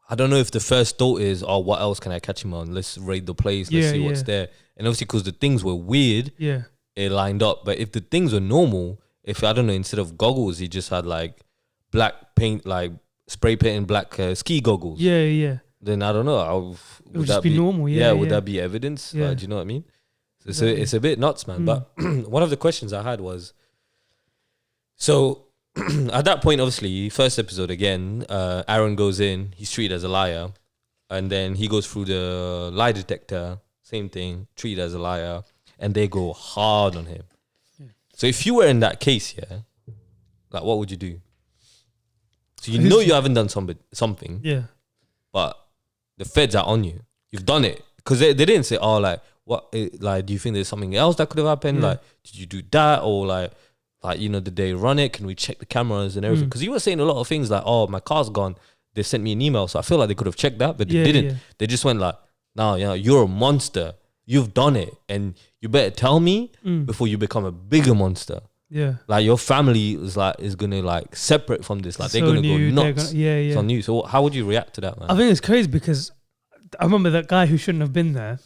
I don't know if the first thought is, oh, what else can I catch him on? Let's raid the place. Let's see what's there. And obviously, because the things were weird, it lined up. But if the things were normal, if I don't know, instead of goggles, he just had like black paint, like spray painting black ski goggles.
Yeah.
Then I don't know.
It would just be normal.
Would that be evidence? Like, do you know what I mean? So it's a bit nuts, man. But one of the questions I had was, so. At that point, obviously, first episode again, Aaron goes in, he's treated as a liar, and then he goes through the lie detector, same thing, treated as a liar, and they go hard on him. So if you were in that case, like what would you do? So you know you haven't done something, but the feds are on you. You've done it. Because they didn't say, oh, like, what, like, do you think there's something else that could have happened? Like, did you do that? Or like, did they run it? Can we check the cameras and everything? Because you were saying a lot of things like, oh, my car's gone. They sent me an email. So I feel like they could have checked that, but they didn't. Yeah. They just went like, no, you're a monster. You've done it. And you better tell me before you become a bigger monster. Yeah. Like your family is going to separate from this. Like they're going to go nuts. It's on you. So how would you react to that, man?
I think it's crazy because I remember that guy who shouldn't have been there,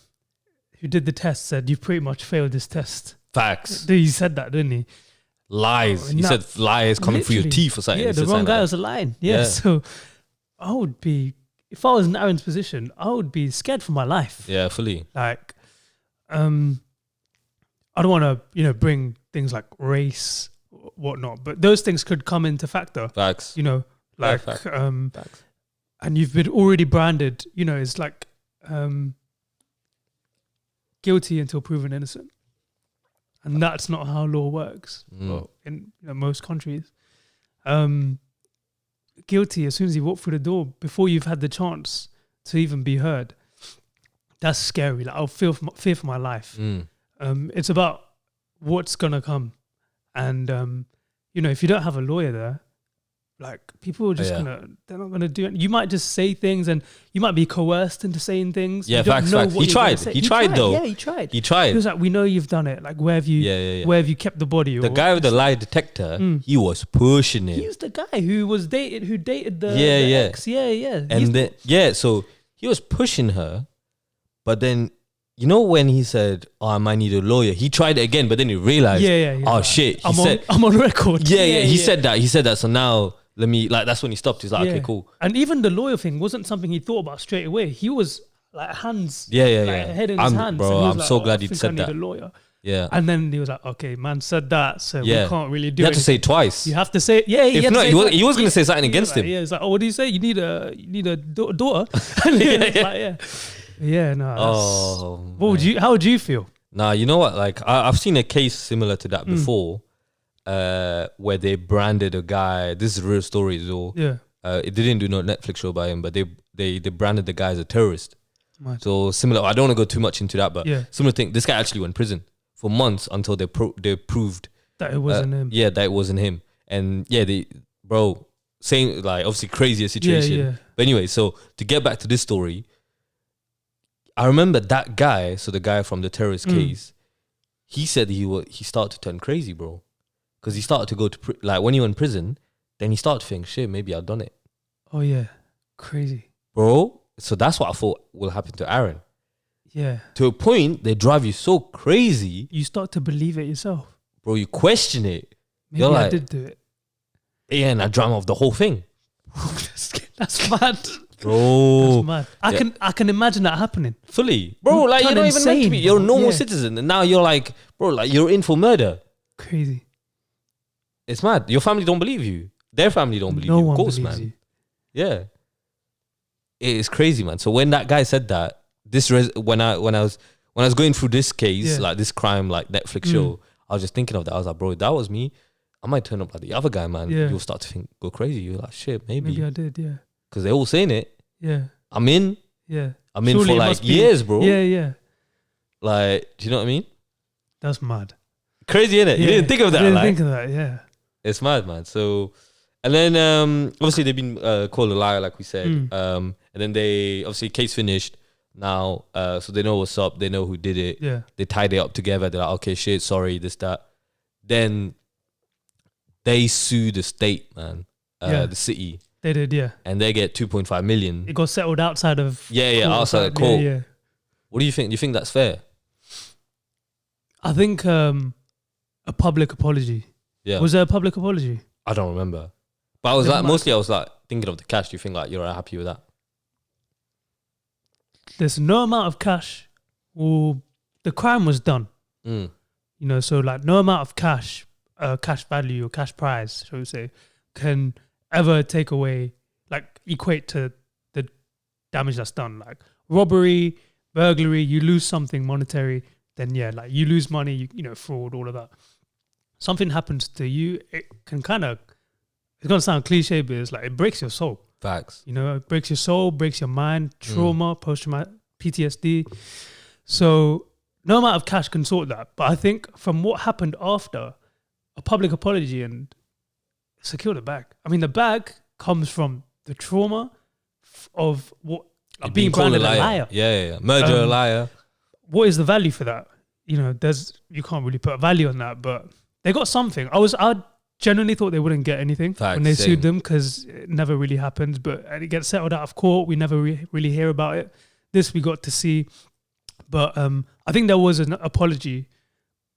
who did the test, said, you pretty much failed this test.
Facts.
He said that, didn't he?
Lies. He said lies coming through your teeth or something.
Yeah, the wrong guy was lying. Yeah, so I would be, if I was in Aaron's position, I would be scared for my life.
Yeah, fully.
Like, I don't want to, bring things like race, whatnot, but those things could come into factor.
Facts.
Like,
Facts.
and you've been already branded, it's like guilty until proven innocent. And that's not how law works. Well, in most countries. Guilty as soon as you walk through the door, before you've had the chance to even be heard. That's scary. Like, I'll fear for my life. It's about what's gonna come, and if you don't have a lawyer there, like, people are just they're not gonna do it. You might just say things, and you might be coerced into saying things.
Yeah, facts. He tried. He tried though.
Yeah, he tried.
He tried.
He was like, "We know you've done it. Like, where have you? Where have you kept the body?"
The guy with the lie detector, he was pushing it.
He was the guy who dated the ex.
And so he was pushing her, but then when he said, "Oh, I might need a lawyer," he tried it again, but then he realized, "Oh shit!"
I'm on record.
He said that. So now let me, like, that's when he stopped. He's like, "Okay, cool."
And even the lawyer thing wasn't something he thought about straight away. He was like hands, head in his hands.
Bro, I'm so glad you said that.
I need a lawyer.
Yeah.
And then he was like, "Okay, man said that, so we can't really do it."
You have to say it twice.
You have to say it. Yeah,
if not, he was going to say something against him.
Yeah, he's like, "Oh, what do you say? You need a daughter?" And he was like, yeah, no. How would you feel?
Nah, you know what? Like, I've seen a case similar to that before, where they branded a guy. This is a real story as well.
Yeah.
It didn't do no Netflix show by him, but they branded the guy as a terrorist.
Right.
So similar. I don't want to go too much into that, but similar thing. This guy actually went to prison for months until they proved
that it wasn't him.
Yeah, that it wasn't him. And same, like, obviously crazier situation.
Yeah.
But anyway, so to get back to this story. I remember that guy, so the guy from the terrorist case, he said he started to turn crazy, bro. Because he started to go to, when he went in prison, then he started to think, shit, maybe I've done it.
Oh, yeah. Crazy.
Bro, so that's what I thought will happen to Aaron.
Yeah.
To a point, they drive you so crazy.
You start to believe it yourself.
Bro, you question it.
Maybe I did do it.
Yeah, and I drama of the whole thing.
That's mad.
Bro,
that's mad. I can imagine that happening
fully, bro. Like, you're not even meant to be. You're a normal citizen, and now you're like, bro, like, you're in for murder.
Crazy.
It's mad. Your family don't believe you. Their family don't believe
you.
Of course, man.
You.
Yeah, it is crazy, man. So when that guy said that, when I was going through this case, like this crime, like Netflix show, I was just thinking of that. I was like, bro, if that was me, I might turn up like the other guy, man.
Yeah.
You'll start to go crazy. You're like, shit, maybe
I did, yeah.
Because they're all saying it.
Yeah.
I'm in.
Yeah.
I'm in for like years, bro.
Yeah.
Like, do you know what I mean?
That's mad.
Crazy, innit? You didn't think of that.
I didn't think of that, yeah.
It's mad, man. So, and then obviously they've been called a liar, like we said. And then they, obviously, case finished now. So they know what's up. They know who did it.
Yeah.
They tied it up together. They're like, okay, shit, sorry, this, that. Then they sue the state, man. The city.
They did, yeah.
And they get 2.5 million.
It got settled outside of
outside of court.
Yeah.
What do you think? Do you think that's fair?
I think a public apology.
Yeah.
Was there a public apology?
I don't remember. But I was like thinking of the cash. Do you think like you're happy with that?
There's no amount of cash. Well, the crime was done. So like no amount of cash value or cash prize, shall we say, can ever take away, like, equate to the damage that's done. Like robbery, burglary, you lose something monetary, then like you lose money, fraud, all of that. Something happens to you, it can it's gonna sound cliche, but it's like it breaks your soul.
Facts.
It breaks your soul, breaks your mind, trauma, post-traumatic PTSD. So no amount of cash can sort that. But I think from what happened after, a public apology and secure the bag. I mean, the bag comes from the trauma of being branded a liar.
Yeah. Murder, a liar.
What is the value for that? You can't really put a value on that, but they got something. I genuinely thought they wouldn't get anything when they sued them, because it never really happens, but it gets settled out of court. We never really hear about it. This we got to see. But I think there was an apology,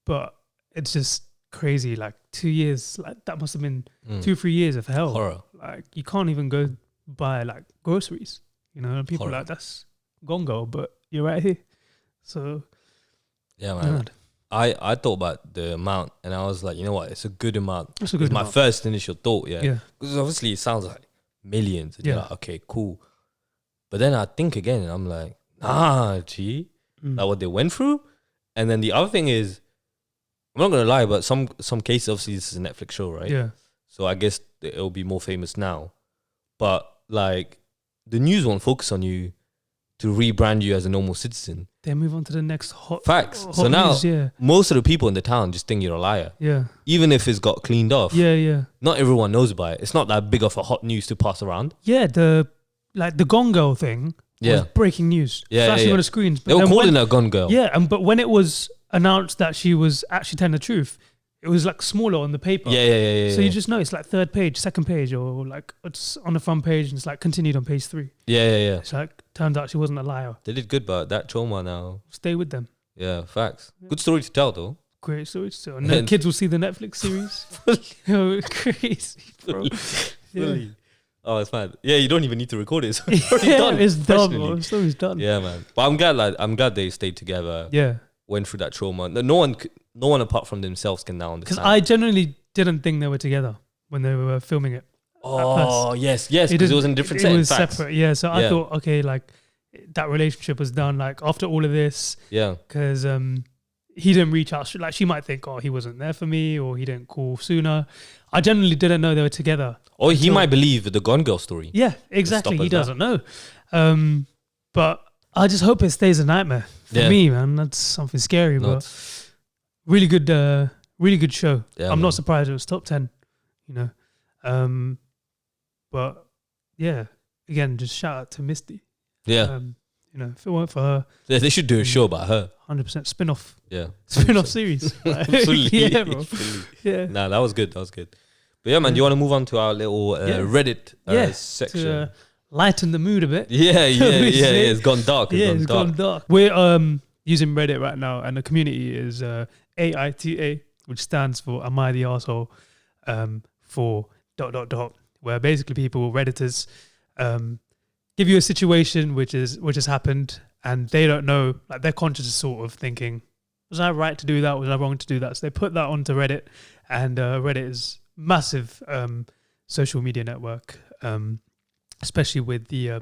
but it's just crazy. Like 2 years, like that must have been 2-3 years of hell.
Horror.
Like you can't even go buy like groceries. And people
Horror.
like, that's gongo, but you're right here. So
yeah, man. I thought about the amount, and I was like, you know what? It's a good amount.
It's a good
my
amount.
first initial thought,
Yeah.
Because obviously it sounds like millions. And
Yeah.
you're like, okay, cool. But then I think again, and I'm like, nah, gee, like what they went through. And then the other thing is, I'm not gonna lie, but some cases, obviously this is a Netflix show, right?
Yeah.
So I guess it'll be more famous now. But like, the news won't focus on you to rebrand you as a normal citizen.
Then move on to the next hot
Facts.
hot
So now,
news,
most of the people in the town just think you're a liar.
Yeah.
Even if it's got cleaned off.
Yeah.
Not everyone knows about it. It's not that big of a hot news to pass around.
Yeah. The Gone Girl thing was breaking news.
Yeah.
Flashing on the screens. But
they were calling her Gone Girl.
Yeah. But when it was announced that she was actually telling the truth, it was like smaller on the paper.
Yeah.
So you just know it's like third page, second page, or like it's on the front page and it's like continued on page 3.
Yeah.
It's like, turns out she wasn't a liar.
They did good, but that trauma now.
Stay with them.
Yeah, facts. Good story to tell, though.
Great story to tell. And the kids will see the Netflix series. Oh, crazy, bro.
Fully. Oh, it's fine. Yeah, you don't even need to record it. It's already done.
It's done, bro. The story's done.
Yeah, man. But I'm glad they stayed together.
Yeah.
Went through that trauma. No one apart from themselves can now understand.
Because I genuinely didn't think they were together when they were filming it.
Oh, yes. Because it was in different settings.
It was separate, yeah. So I thought, okay, like, that relationship was done, like, after all of this.
Yeah.
Because he didn't reach out. Like, she might think, oh, he wasn't there for me, or he didn't call sooner. I genuinely didn't know they were together.
Or he might believe the Gone Girl story.
Yeah, exactly. He doesn't know. But I just hope it stays a nightmare for me, man. That's something scary, but really good show.
Yeah,
I'm not surprised it was top 10, you know. But yeah, again, just shout out to Misty.
Yeah.
You know, if it weren't for her,
they should do a show about her.
100% spin-off.
Yeah.
Spin-off series.
Fully.
Yeah, bro. Yeah.
Nah, that was good. But yeah, man, do you want to move on to our little Reddit section?
To lighten the mood a bit.
Yeah. It's gone dark.
It's gone dark. We're using Reddit right now, and the community is AITA, which stands for Am I the Arsehole? For ... where basically people, Redditors, give you a situation which has happened, and they don't know, like their conscience is sort of thinking, was I right to do that? Was I wrong to do that? So they put that onto Reddit, and Reddit is massive social media network, especially with the, I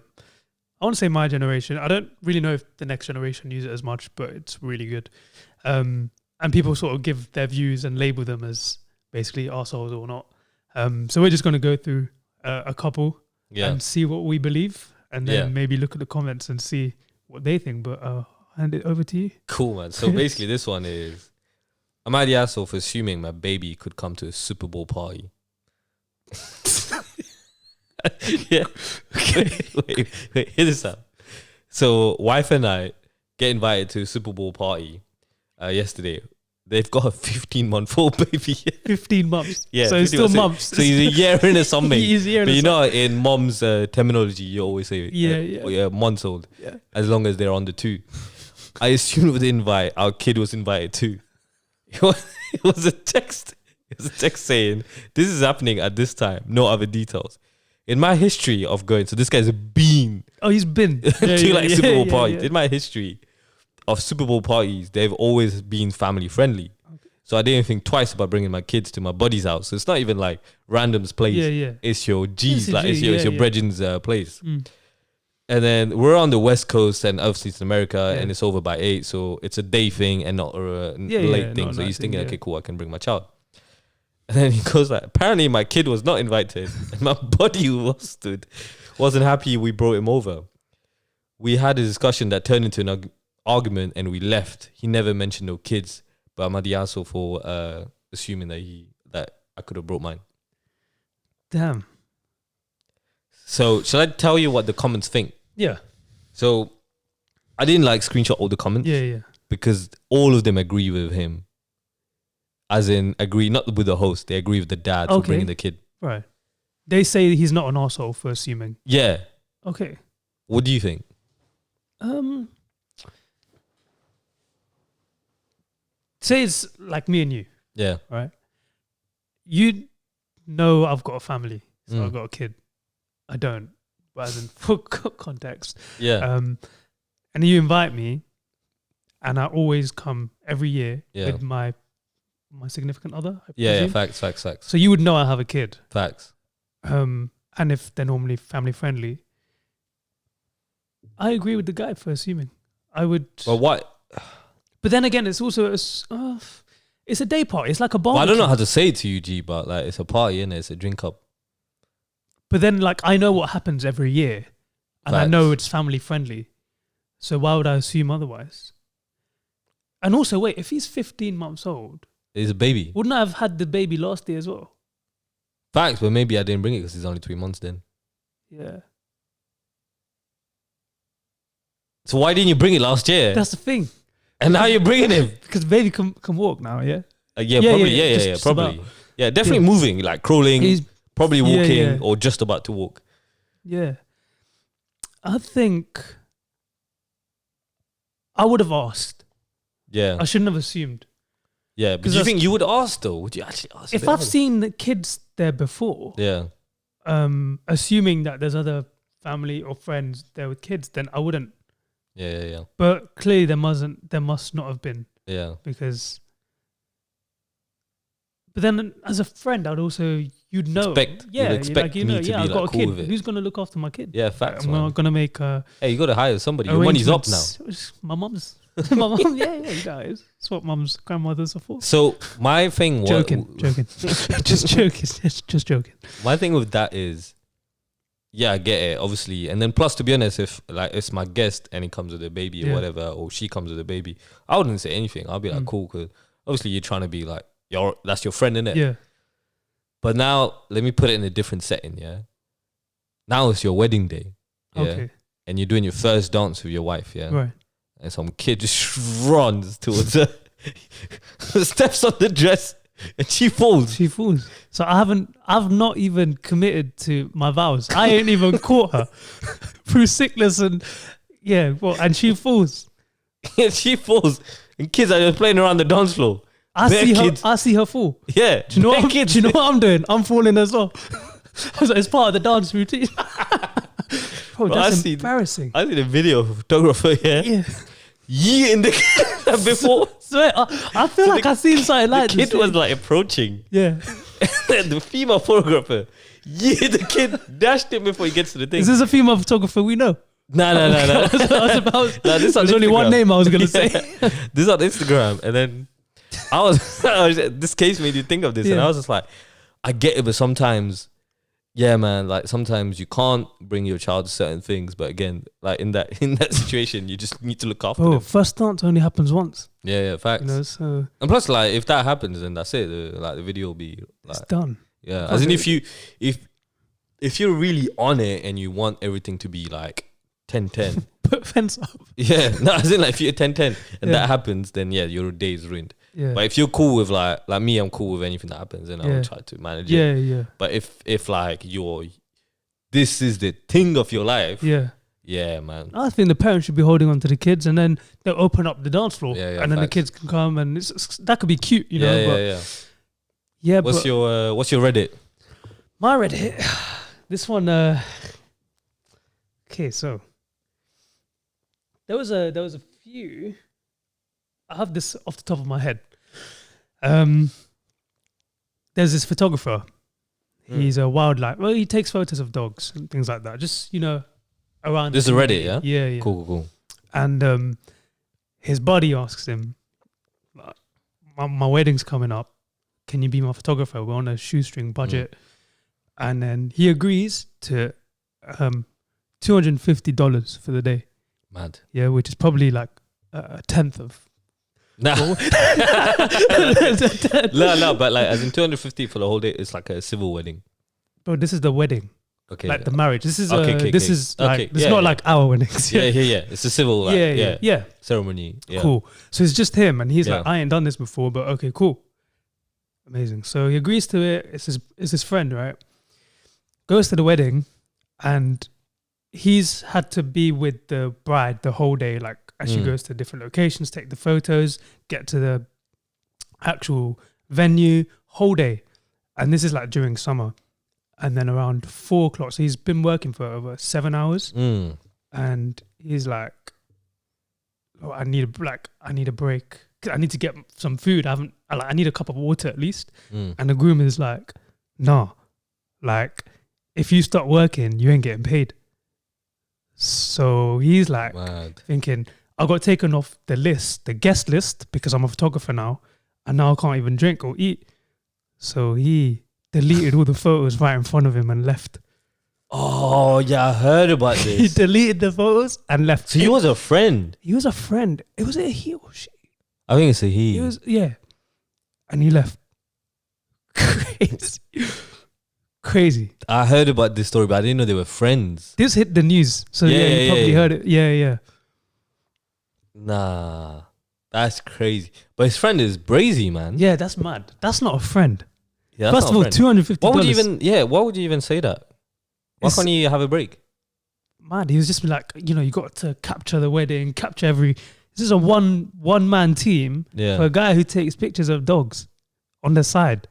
want to say my generation. I don't really know if the next generation use it as much, but it's really good. And people sort of give their views and label them as basically arseholes or not. So we're just going to go through a couple and see what we believe, and then maybe look at the comments and see what they think. But I'll hand it over to you.
Cool, man. So basically this one is, am I the asshole for assuming my baby could come to a Super Bowl party? Yeah. Wait, hear this out. So wife and I get invited to a Super Bowl party yesterday. They've got a 15-month-old baby.
15 months.
Yeah.
So it's still months.
So he's a year and something.
He's a year
but
and
you know, in mom's terminology, you always say months old.
Yeah.
As long as they're under 2. I assumed with the invite, our kid was invited too. It was a text. It was a text saying, this is happening at this time. No other details. In my history of going, so this guy's been.
Oh, he's been.
to Super Bowl parties. In my history of Super Bowl parties, they've always been family friendly. Okay. So I didn't think twice about bringing my kids to my buddy's house. So it's not even like random's place.
Yeah.
It's your G's, it's your brethren's place. And then we're on the West Coast, and obviously it's in America, and it's over by 8. So it's a day thing and not a late thing. So he's thinking, okay, cool, I can bring my child. And then he goes like, apparently my kid was not invited. And my buddy who wasn't happy we brought him over. We had a discussion that turned into an argument, and we left. He never mentioned no kids, but I'm the asshole for assuming that I could have brought mine.
Damn.
So shall I tell you what the comments think?
Yeah.
So I didn't screenshot all the comments.
Yeah.
Because all of them agree with him. As in, agree not with the host, they agree with the dad for bringing the kid.
Right. They say he's not an arsehole for assuming.
Yeah.
Okay.
What do you think?
Say it's like me and you.
Yeah.
Right? You know I've got a family, so I've got a kid. I don't. But as in for context.
Yeah.
And you invite me, and I always come every year with my significant other.
Yeah, facts.
So you would know I have a kid.
Facts.
And if they're normally family friendly, I agree with the guy for assuming. I would.
Well, what?
But then again, it's also it's a day party. It's like a barbecue.
Well, I don't know how to say it to you, G, but like it's a party, innit? It's a drink up.
But then, like, I know what happens every year, and I know it's family friendly. So why would I assume otherwise? And also, wait, if he's 15 months old,
he's a baby.
Wouldn't I have had the baby last year as well?
Facts, but maybe I didn't bring it because he's only 3 months then.
Yeah.
So why didn't you bring it last year?
That's the thing.
And now you're bringing him
because baby can walk now. Yeah.
Probably. Probably. Yeah, definitely moving, like crawling. He's probably walking or just about to walk.
Yeah. I think I would have asked.
Yeah.
I shouldn't have assumed.
Yeah, but do you think you would ask though? Would you actually ask?
If I've seen the kids there before, assuming that there's other family or friends there with kids, then I wouldn't.
Yeah.
But clearly there must not have been.
Yeah.
Because. But then, as a friend, I'd also you'd know.
You'd expect me to be
I've got a
cool
kid.
with it.
Who's gonna look after my kid?
Yeah, facts.
I'm not gonna make.
Hey, you gotta hire somebody. Your money's up now.
My mum's. My mum, you guys. That's what mums, grandmothers are for.
So my thing was
joking, just joking.
My thing with that is, I get it, obviously, and then plus, to be honest, if like it's my guest and he comes with a baby or whatever, or she comes with a baby, I wouldn't say anything. I'll be like, cool, because obviously you're trying to be like that's your friend, innit?
Yeah.
But now let me put it in a different setting. Yeah. Now it's your wedding day. Yeah? Okay. And you're doing your first dance with your wife. Yeah.
Right.
And some kid just runs towards her, steps on the dress, and she falls.
So I've not even committed to my vows. I ain't even caught her through sickness and and she falls.
And she falls. And kids are just playing around the dance floor.
I see her fall.
Yeah.
Do you know what I'm doing? I'm falling as well. It's part of the dance routine. Bro, that's embarrassing.
I see the video of a photographer here. Yeah. In the before.
Swear, I feel like I've seen something like this.
The kid was like approaching.
Yeah.
And the female photographer. Yeah, the kid dashed him before he gets to the thing.
Is this a female photographer we know?
No.
There's only one name I was going to say.
This is on Instagram. And then this case made you think of this. And I was just like, I get it, but sometimes... Yeah, man. Like sometimes you can't bring your child to certain things, but again, like in that situation, you just need to look after them.
First dance only happens once.
Yeah, facts.
You know, so
and plus, like if that happens, then that's it. The video will be like,
it's done.
Yeah, as in if you're really on it and you want everything to be like 10-10,
put fence up.
Yeah, no, as in like if you're 10-10 and that happens, then your day is ruined.
Yeah.
But if you're cool with like me, I'm cool with anything that happens, and I'll try to manage it.
Yeah.
But if like this is the thing of your life. Yeah, man.
I think the parents should be holding on to the kids, and then they'll open up the dance floor, and then the kids can come, and that could be cute, you know. Yeah.
What's your Reddit?
My Reddit. This one. Okay, so there was a few. I have this off the top of my head. There's this photographer. He's a wildlife. Well, he takes photos of dogs and things like that. Just around.
This is Reddit, yeah.
Yeah.
Cool.
And his buddy asks him, "My wedding's coming up. Can you be my photographer? We're on a shoestring budget." And then he agrees to $250 for the day.
Mad.
Yeah, which is probably like a tenth of.
No, but like as in 250 for the whole day, it's like a civil wedding.
Bro, this is the wedding.
Okay.
Like the marriage. This is
this
is like it's not like our weddings.
Yeah. It's a civil ceremony. Yeah.
Cool. So it's just him, and he's like, I ain't done this before, but okay, cool. Amazing. So he agrees to it. It's his friend, right? Goes to the wedding, and he's had to be with the bride the whole day, like as she goes to different locations, take the photos, get to the actual venue, whole day. And this is like during summer. And then around 4 o'clock, so he's been working for over 7 hours. And he's like oh, I need a break. I need to get some food. I need a cup of water at least. And the groom is like, nah, like if you start working, you ain't getting paid. So he's like thinking, I got taken off the guest list, because I'm a photographer now, and now I can't even drink or eat. So he deleted all the photos right in front of him and left.
Oh, yeah, I heard about this.
He deleted the photos and left.
So he was a friend.
He was a friend. It was a he or she.
I think it's a he.
It was, yeah. And he left. Crazy.
I heard about this story, but I didn't know they were friends.
This hit the news. So you probably heard it. Yeah.
Nah, that's crazy. But his friend is brazy, man.
Yeah, that's mad. That's not a friend.
Yeah,
first of all, $250.
Why would you even say that? Why can't you have a break?
Mad. He was just like, you got to capture the wedding, this is a one-man team for a guy who takes pictures of dogs on the side.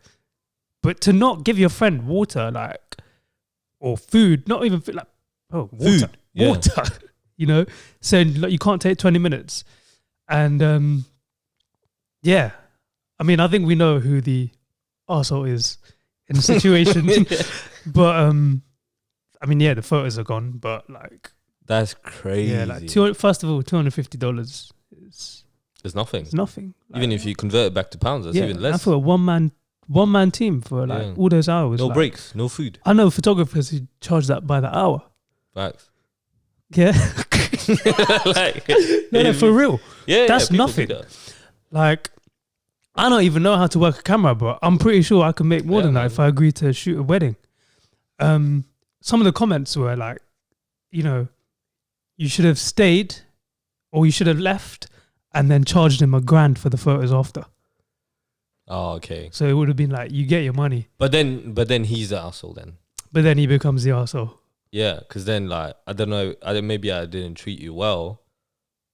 But to not give your friend water, or food, not even food, water.
Yeah.
Water, saying you can't take 20 minutes. And I mean, I think we know who the arsehole is in the situation. But I mean, the photos are gone, but
that's crazy.
Yeah, first of all, $250
it's nothing.
It's nothing.
Even if you convert it back to pounds, that's even less.
And for a one-man team for all those hours.
No breaks, no food.
I know photographers who charge that by the hour.
Facts.
Yeah. No, for real.
Yeah,
that's nothing. I don't even know how to work a camera, but I'm pretty sure I can make more than that if I agree to shoot a wedding. Some of the comments were like, you should have stayed or you should have left and then charged him $1,000 for the photos after.
Oh, okay.
So it would have been like, you get your money.
But then he's the arsehole then.
But then he becomes the arsehole.
Yeah, because then I don't know, maybe I didn't treat you well,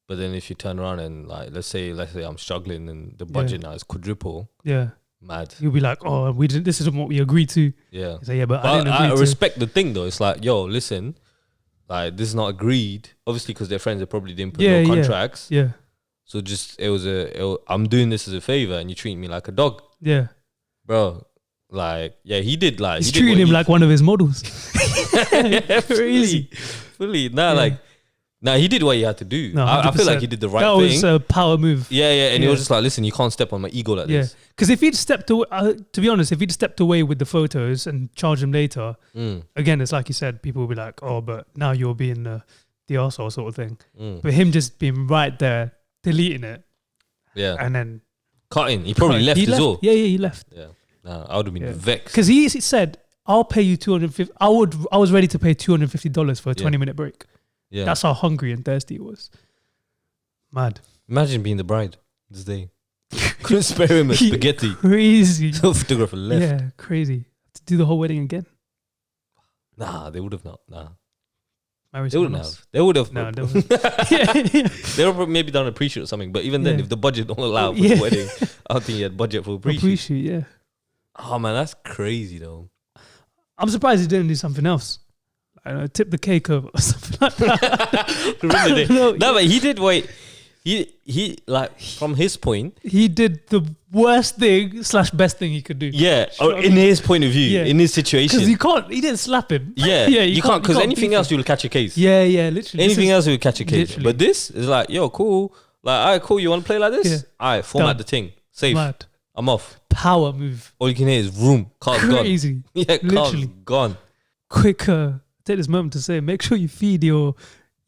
but then if you turn around and let's say I'm struggling and the budget now is quadruple.
Yeah.
Mad.
You'll be like, oh, this isn't what we agreed to.
Yeah.
So, but I didn't agree to.
Respect the thing though. It's like, yo, listen, this is not agreed. Obviously, because they're friends, they probably didn't put no contracts.
Yeah.
So just I'm doing this as a favor, and you treat me like a dog.
Yeah.
Bro, he did
He's treating him like one of his models.
Crazy. Fully. Nah, he did what he had to do. No, I feel like he did the right thing. That
was a power move.
Yeah. And he was just like, listen, you can't step on my ego like this.
Because if he'd stepped away, to be honest, if he'd stepped away with the photos and charged him later, again, it's like you said, people will be like, oh, but now you're being the arsehole sort of thing. But him just being right there, deleting it.
Yeah.
And then
cutting. He probably left as well.
Yeah, he left.
Yeah. Nah, I would have been vexed.
Because he said, I'll pay you $250. I was ready to pay $250 for a 20-minute break. Yeah. That's how hungry and thirsty he was. Mad.
Imagine being the bride this day. Couldn't spare him a spaghetti.
Crazy.
So photographer left.
Yeah, crazy. To do the whole wedding again.
Nah, they would have not. Nah.
They wouldn't have.
They would have.
No, they wouldn't. They
would have maybe done a pre-shoot or something. But even then, if the budget don't allow for the wedding, I don't think he had budget for a pre-shoot.
Pre-shoot, yeah.
Oh man, that's crazy though.
I'm surprised he didn't do something else. Tip the cake over or something like that.
No, but he did wait. He from his point,
he did the worst thing / best thing he could do.
Yeah, or in his point of view, in his situation,
because he didn't slap him.
Yeah, you can't because anything else you'll catch a case.
Yeah, literally.
Anything else you'll catch a case. Literally. But this is like, yo, cool. Like, alright, cool. You want to play like this? Yeah. Alright, format the thing. Safe. Mad. I'm off.
Power move.
All you can hear is room. Car's gone.
Crazy.
Yeah, car's gone.
Quick. Take this moment to say, make sure you feed your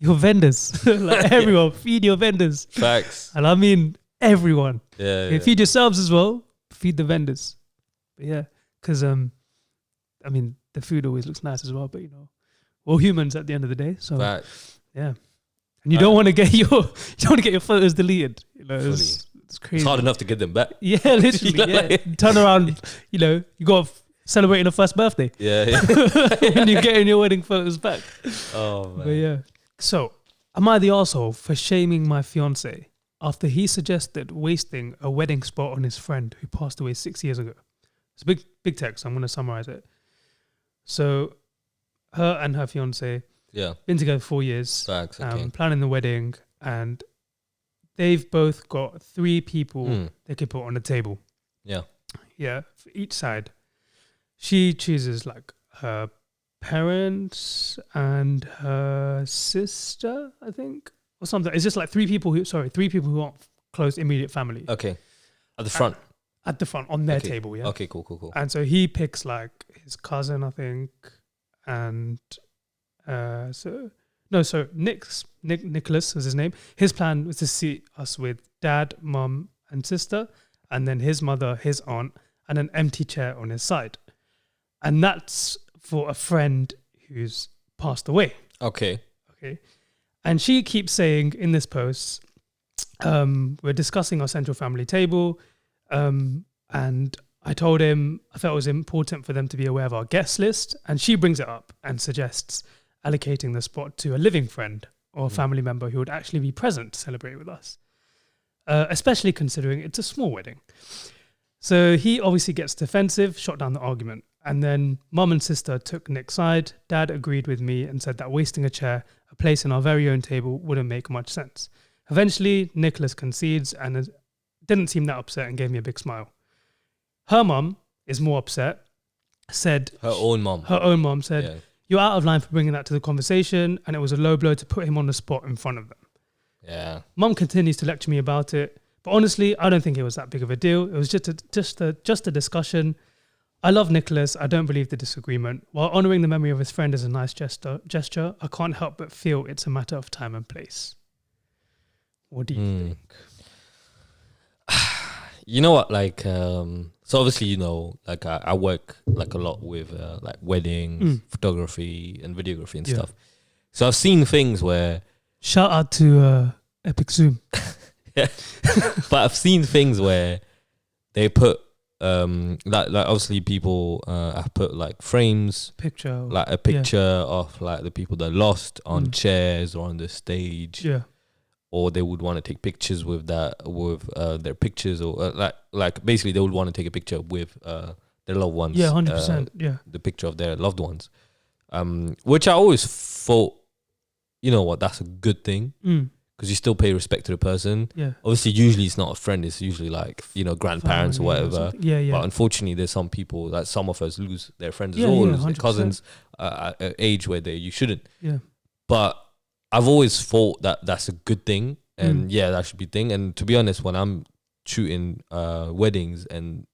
vendors. Everyone, feed your vendors.
Facts.
And I mean everyone.
Yeah.
Feed yourselves as well. Feed the vendors. But yeah, because I mean the food always looks nice as well. But we're all humans at the end of the day. So
Facts.
Yeah, and you don't want to get your photos deleted. It's crazy.
It's hard enough to get them back.
Yeah, literally. Turn around. You got. Celebrating a first birthday.
Yeah.
When you're getting your wedding photos back.
Oh, man.
But yeah. So, am I the arsehole for shaming my fiance after he suggested wasting a wedding spot on his friend who passed away 6 years ago? It's a big text. I'm going to summarize it. So, her and her fiance been together 4 years.
Facts, okay.
Planning the wedding, and they've both got 3 people they can put on the table.
Yeah.
Yeah, for each side. She chooses like her parents and her sister, I think, or something. It's just like 3 people who aren't close immediate family.
Okay. At the front.
At the front on their table, yeah.
Okay, cool.
And so he picks like his cousin, I think, and Nicholas was his name. His plan was to seat us with dad, mum, and sister, and then his mother, his aunt, and an empty chair on his side. And that's for a friend who's passed away.
Okay.
And she keeps saying in this post, we're discussing our central family table, and I told him I felt it was important for them to be aware of our guest list, and she brings it up and suggests allocating the spot to a living friend or a family member who would actually be present to celebrate with us, especially considering it's a small wedding. So he obviously gets defensive, shot down the argument. And then mum and sister took Nick's side. Dad agreed with me and said that wasting a chair, a place in our very own table, wouldn't make much sense. Eventually, Nicholas concedes and didn't seem that upset and gave me a big smile. Her mum is more upset, said...
Her own mum
said,
yeah.
You're out of line for bringing that to the conversation, and it was a low blow to put him on the spot in front of them.
Yeah.
Mum continues to lecture me about it, but honestly, I don't think it was that big of a deal. It was just a discussion. I love Nicholas. I don't believe the disagreement. While honouring the memory of his friend is a nice gesture, I can't help but feel it's a matter of time and place. What do you think?
You know what? Like, so obviously, you know, like I work like a lot with like weddings, photography, and videography and stuff. So I've seen things where
shout out to Epic Zoom.
Yeah, but I've seen things where they put like obviously people have put like frames, like a picture of like the people that lost on chairs or on the stage.
Yeah.
Or they would want to take pictures with their pictures, or like basically they would want to take a picture with their loved ones.
Yeah, 100%. Yeah,
the picture of their loved ones, which I always thought, you know what, that's a good thing because you still pay respect to the person.
Yeah,
obviously, usually it's not a friend; it's usually like, you know, grandparents or whatever.
Yeah.
But unfortunately, there's some people, like some of us, lose their friends as well, lose their cousins at an age where you shouldn't.
Yeah,
but I've always thought that that's a good thing, and that should be a thing. And to be honest, when I'm shooting weddings and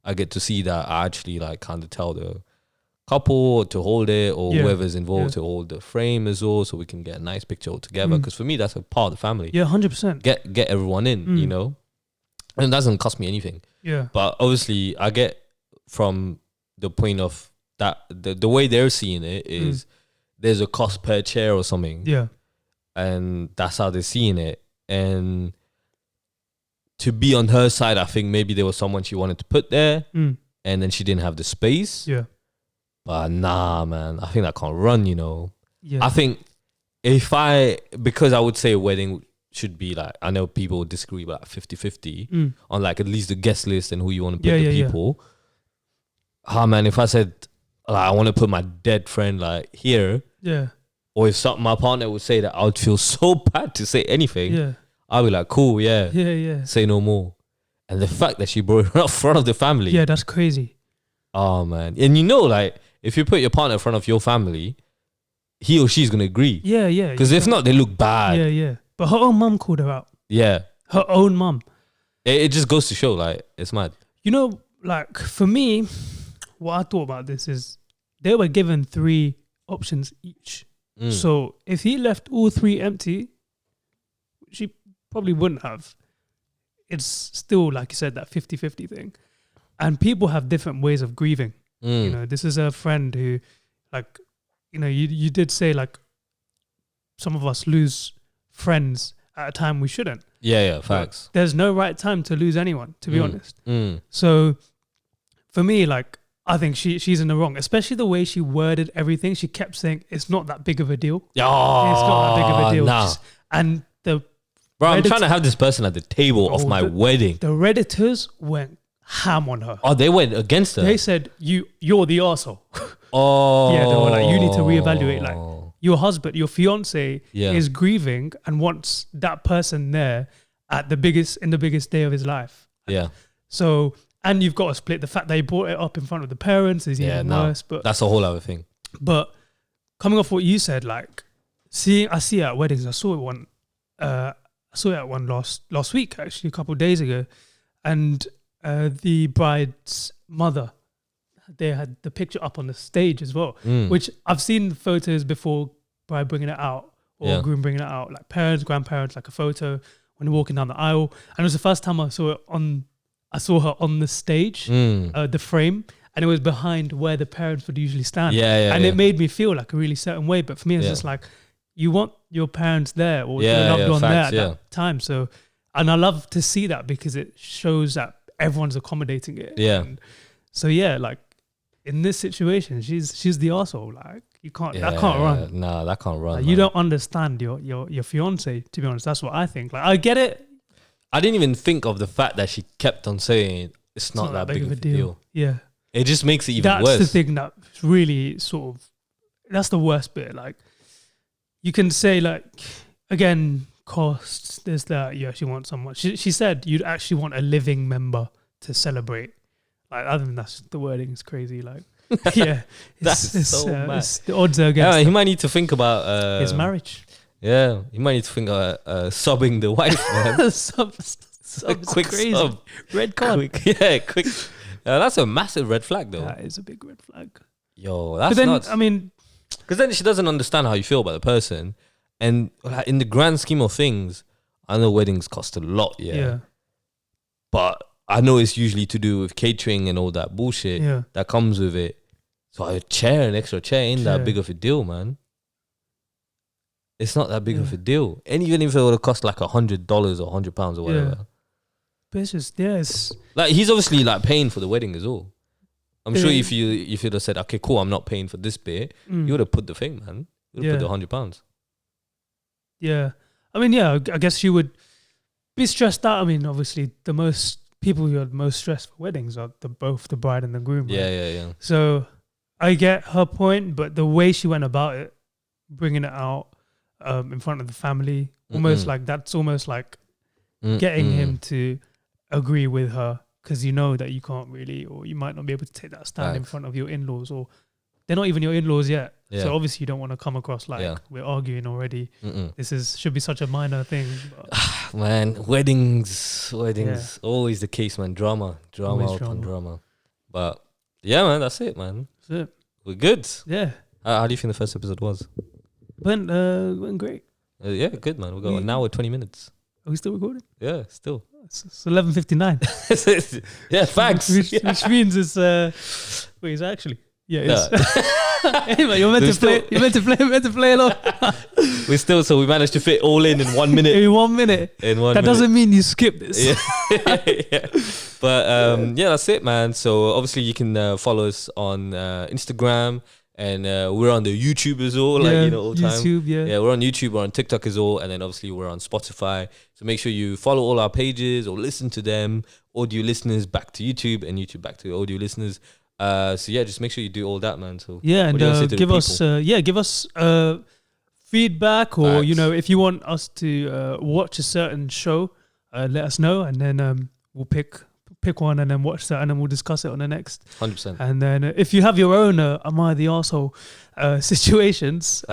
I get to see that, I actually like kind of tell the couple to hold it, or whoever's involved to hold the frame as well, so we can get a nice picture all together. Because for me, that's a part of the family.
Yeah, 100%.
Get everyone in, you know, and it doesn't cost me anything.
Yeah,
but obviously, I get from the point of that the way they're seeing it is there's a cost per chair or something.
Yeah.
And that's how they're seeing it. And to be on her side, I think maybe there was someone she wanted to put there, and then she didn't have the space.
Yeah.
But nah, man, I think that can't run, you know.
Yeah.
I think because I would say a wedding should be like, I know people disagree about 50-50 on like at least the guest list and who you want to put the people. Man, if I said, like, I want to put my dead friend like here.
Yeah.
Or if my partner would say that, I would feel so bad to say anything.
Yeah.
I'd be like, cool,
yeah.
Say no more. And the fact that she brought it up in front of the family.
Yeah, that's crazy.
Oh, man. And you know, like, if you put your partner in front of your family, he or she's going to agree.
Yeah.
Because if not, they look bad.
Yeah. But her own mum called her out.
Yeah.
Her own mum.
It just goes to show, like, it's mad.
You know, like, for me, what I thought about this is they were given 3 options each. So if he left all 3 empty, which he probably wouldn't have, it's still, like you said, that 50-50 thing. And people have different ways of grieving. You know, this is a friend who, like, you know, you did say, like, some of us lose friends at a time we shouldn't.
Yeah, facts.
But there's no right time to lose anyone, to be honest. So for me, like, I think she's in the wrong, especially the way she worded everything. She kept saying it's not that big of a deal.
Oh,
it's not that big of a deal.
Nah.
And
I'm trying to have this person at the table of my wedding.
The Redditors went ham on her.
Oh, they went against her.
They said you're the arsehole.
Oh,
yeah. They were like, you need to reevaluate. Like, your husband, your fiance is grieving and wants that person there, in the biggest day of his life.
Yeah.
So, and you've got to split the fact that he brought it up in front of the parents is even worse. But
that's a whole other thing.
But coming off what you said, like I see it at weddings. I saw it at one last week, actually, a couple of days ago, and the bride's mother, they had the picture up on the stage as well, which I've seen photos before, bride bringing it out or groom bringing it out, like parents, grandparents, like a photo when they're walking down the aisle. And it was the first time I saw her on the stage, the frame, and it was behind where the parents would usually stand. And it made me feel like a really certain way. But for me, it's just like, you want your parents there or your loved one there at that time. So, and I love to see that because it shows that everyone's accommodating it.
Yeah.
And so like in this situation, she's the arsehole. Like that can't run.
Nah, that can't run.
Like, you don't understand your fiance, to be honest. That's what I think. Like, I get it.
I didn't even think of the fact that she kept on saying it's not that big of a deal.
Yeah.
It just makes it even worse.
That's the thing that really that's the worst bit. Like, you can say, like, again, costs, there's that, you actually want someone. She said you'd actually want a living member to celebrate. Like, other than that's the wording is crazy. Like, yeah.
That's so mad.
The odds are against
he might need to think about
his marriage.
Yeah, he might need to think about subbing the wife, man.
Sub
quick
crazy.
sub.
Red card.
Quick. That's a massive red flag, though.
That is a big red flag.
Yo, that's
but then,
nuts.
I mean,
because then she doesn't understand how you feel about the person. And like, in the grand scheme of things, I know weddings cost a lot, yeah. But I know it's usually to do with catering and all that bullshit that comes with it. So an extra chair ain't that big of a deal, man. It's not that big of a deal. And even if it would have cost like $100 or £100 or whatever.
Yeah. But it's just, it's...
Like, he's obviously like paying for the wedding as well. I'm sure if you'd have said, okay, cool, I'm not paying for this bit, you would have put the thing, man. You would have put the £100.
Yeah. I mean, I guess you would be stressed out. I mean, obviously, the most people who are most stressed for weddings are both the bride and the groom. Right?
Yeah.
So I get her point, but the way she went about it, bringing it out in front of the family, that's almost like getting him to agree with her, because you know that you can't really, or you might not be able to take that stand in front of your in-laws, or they're not even your in-laws yet. Yeah. So obviously you don't want to come across like we're arguing already. This should be such a minor thing.
Man, weddings, always the case, man. Drama upon drama. But yeah, man, that's it, man.
That's it.
We're good.
Yeah.
How do you think the first episode was?
Went great.
Yeah, good, man. We got an hour 20 minutes.
Are we still recording?
Yeah, still.
It's 11:59.
Yeah, facts.
Which means it's wait, is it actually? Yeah, it's anyway, you're meant to play along.
We managed to fit all in 1 minute.
In 1 minute. That doesn't mean you skip this.
Yeah. But that's it, man. So obviously you can follow us on Instagram. And we're on the YouTube as well, all the time.
YouTube,
yeah, we're on YouTube, we're on TikTok as well, and then obviously we're on Spotify. So make sure you follow all our pages or listen to them. Audio listeners back to YouTube, and YouTube back to audio listeners. Just make sure you do all that, man. So
and give us feedback, or if you want us to watch a certain show, let us know, and then we'll pick one and then watch that, and then we'll discuss it on the next
100%.
And then if you have your own am I the arsehole situations,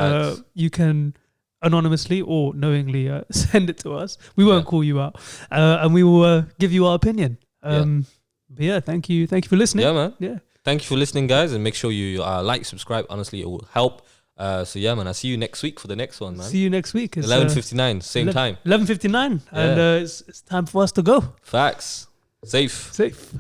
you can anonymously or knowingly send it to us. We won't call you out, and we will give you our opinion. But thank you for listening.
Yeah, man. Thank you for listening, guys, and make sure you like, subscribe. Honestly, it will help. So man, I'll see you next week for the next one, man.
See you next week.
11:59, same time.
11:59, and it's time for us to go.
Facts. Safe.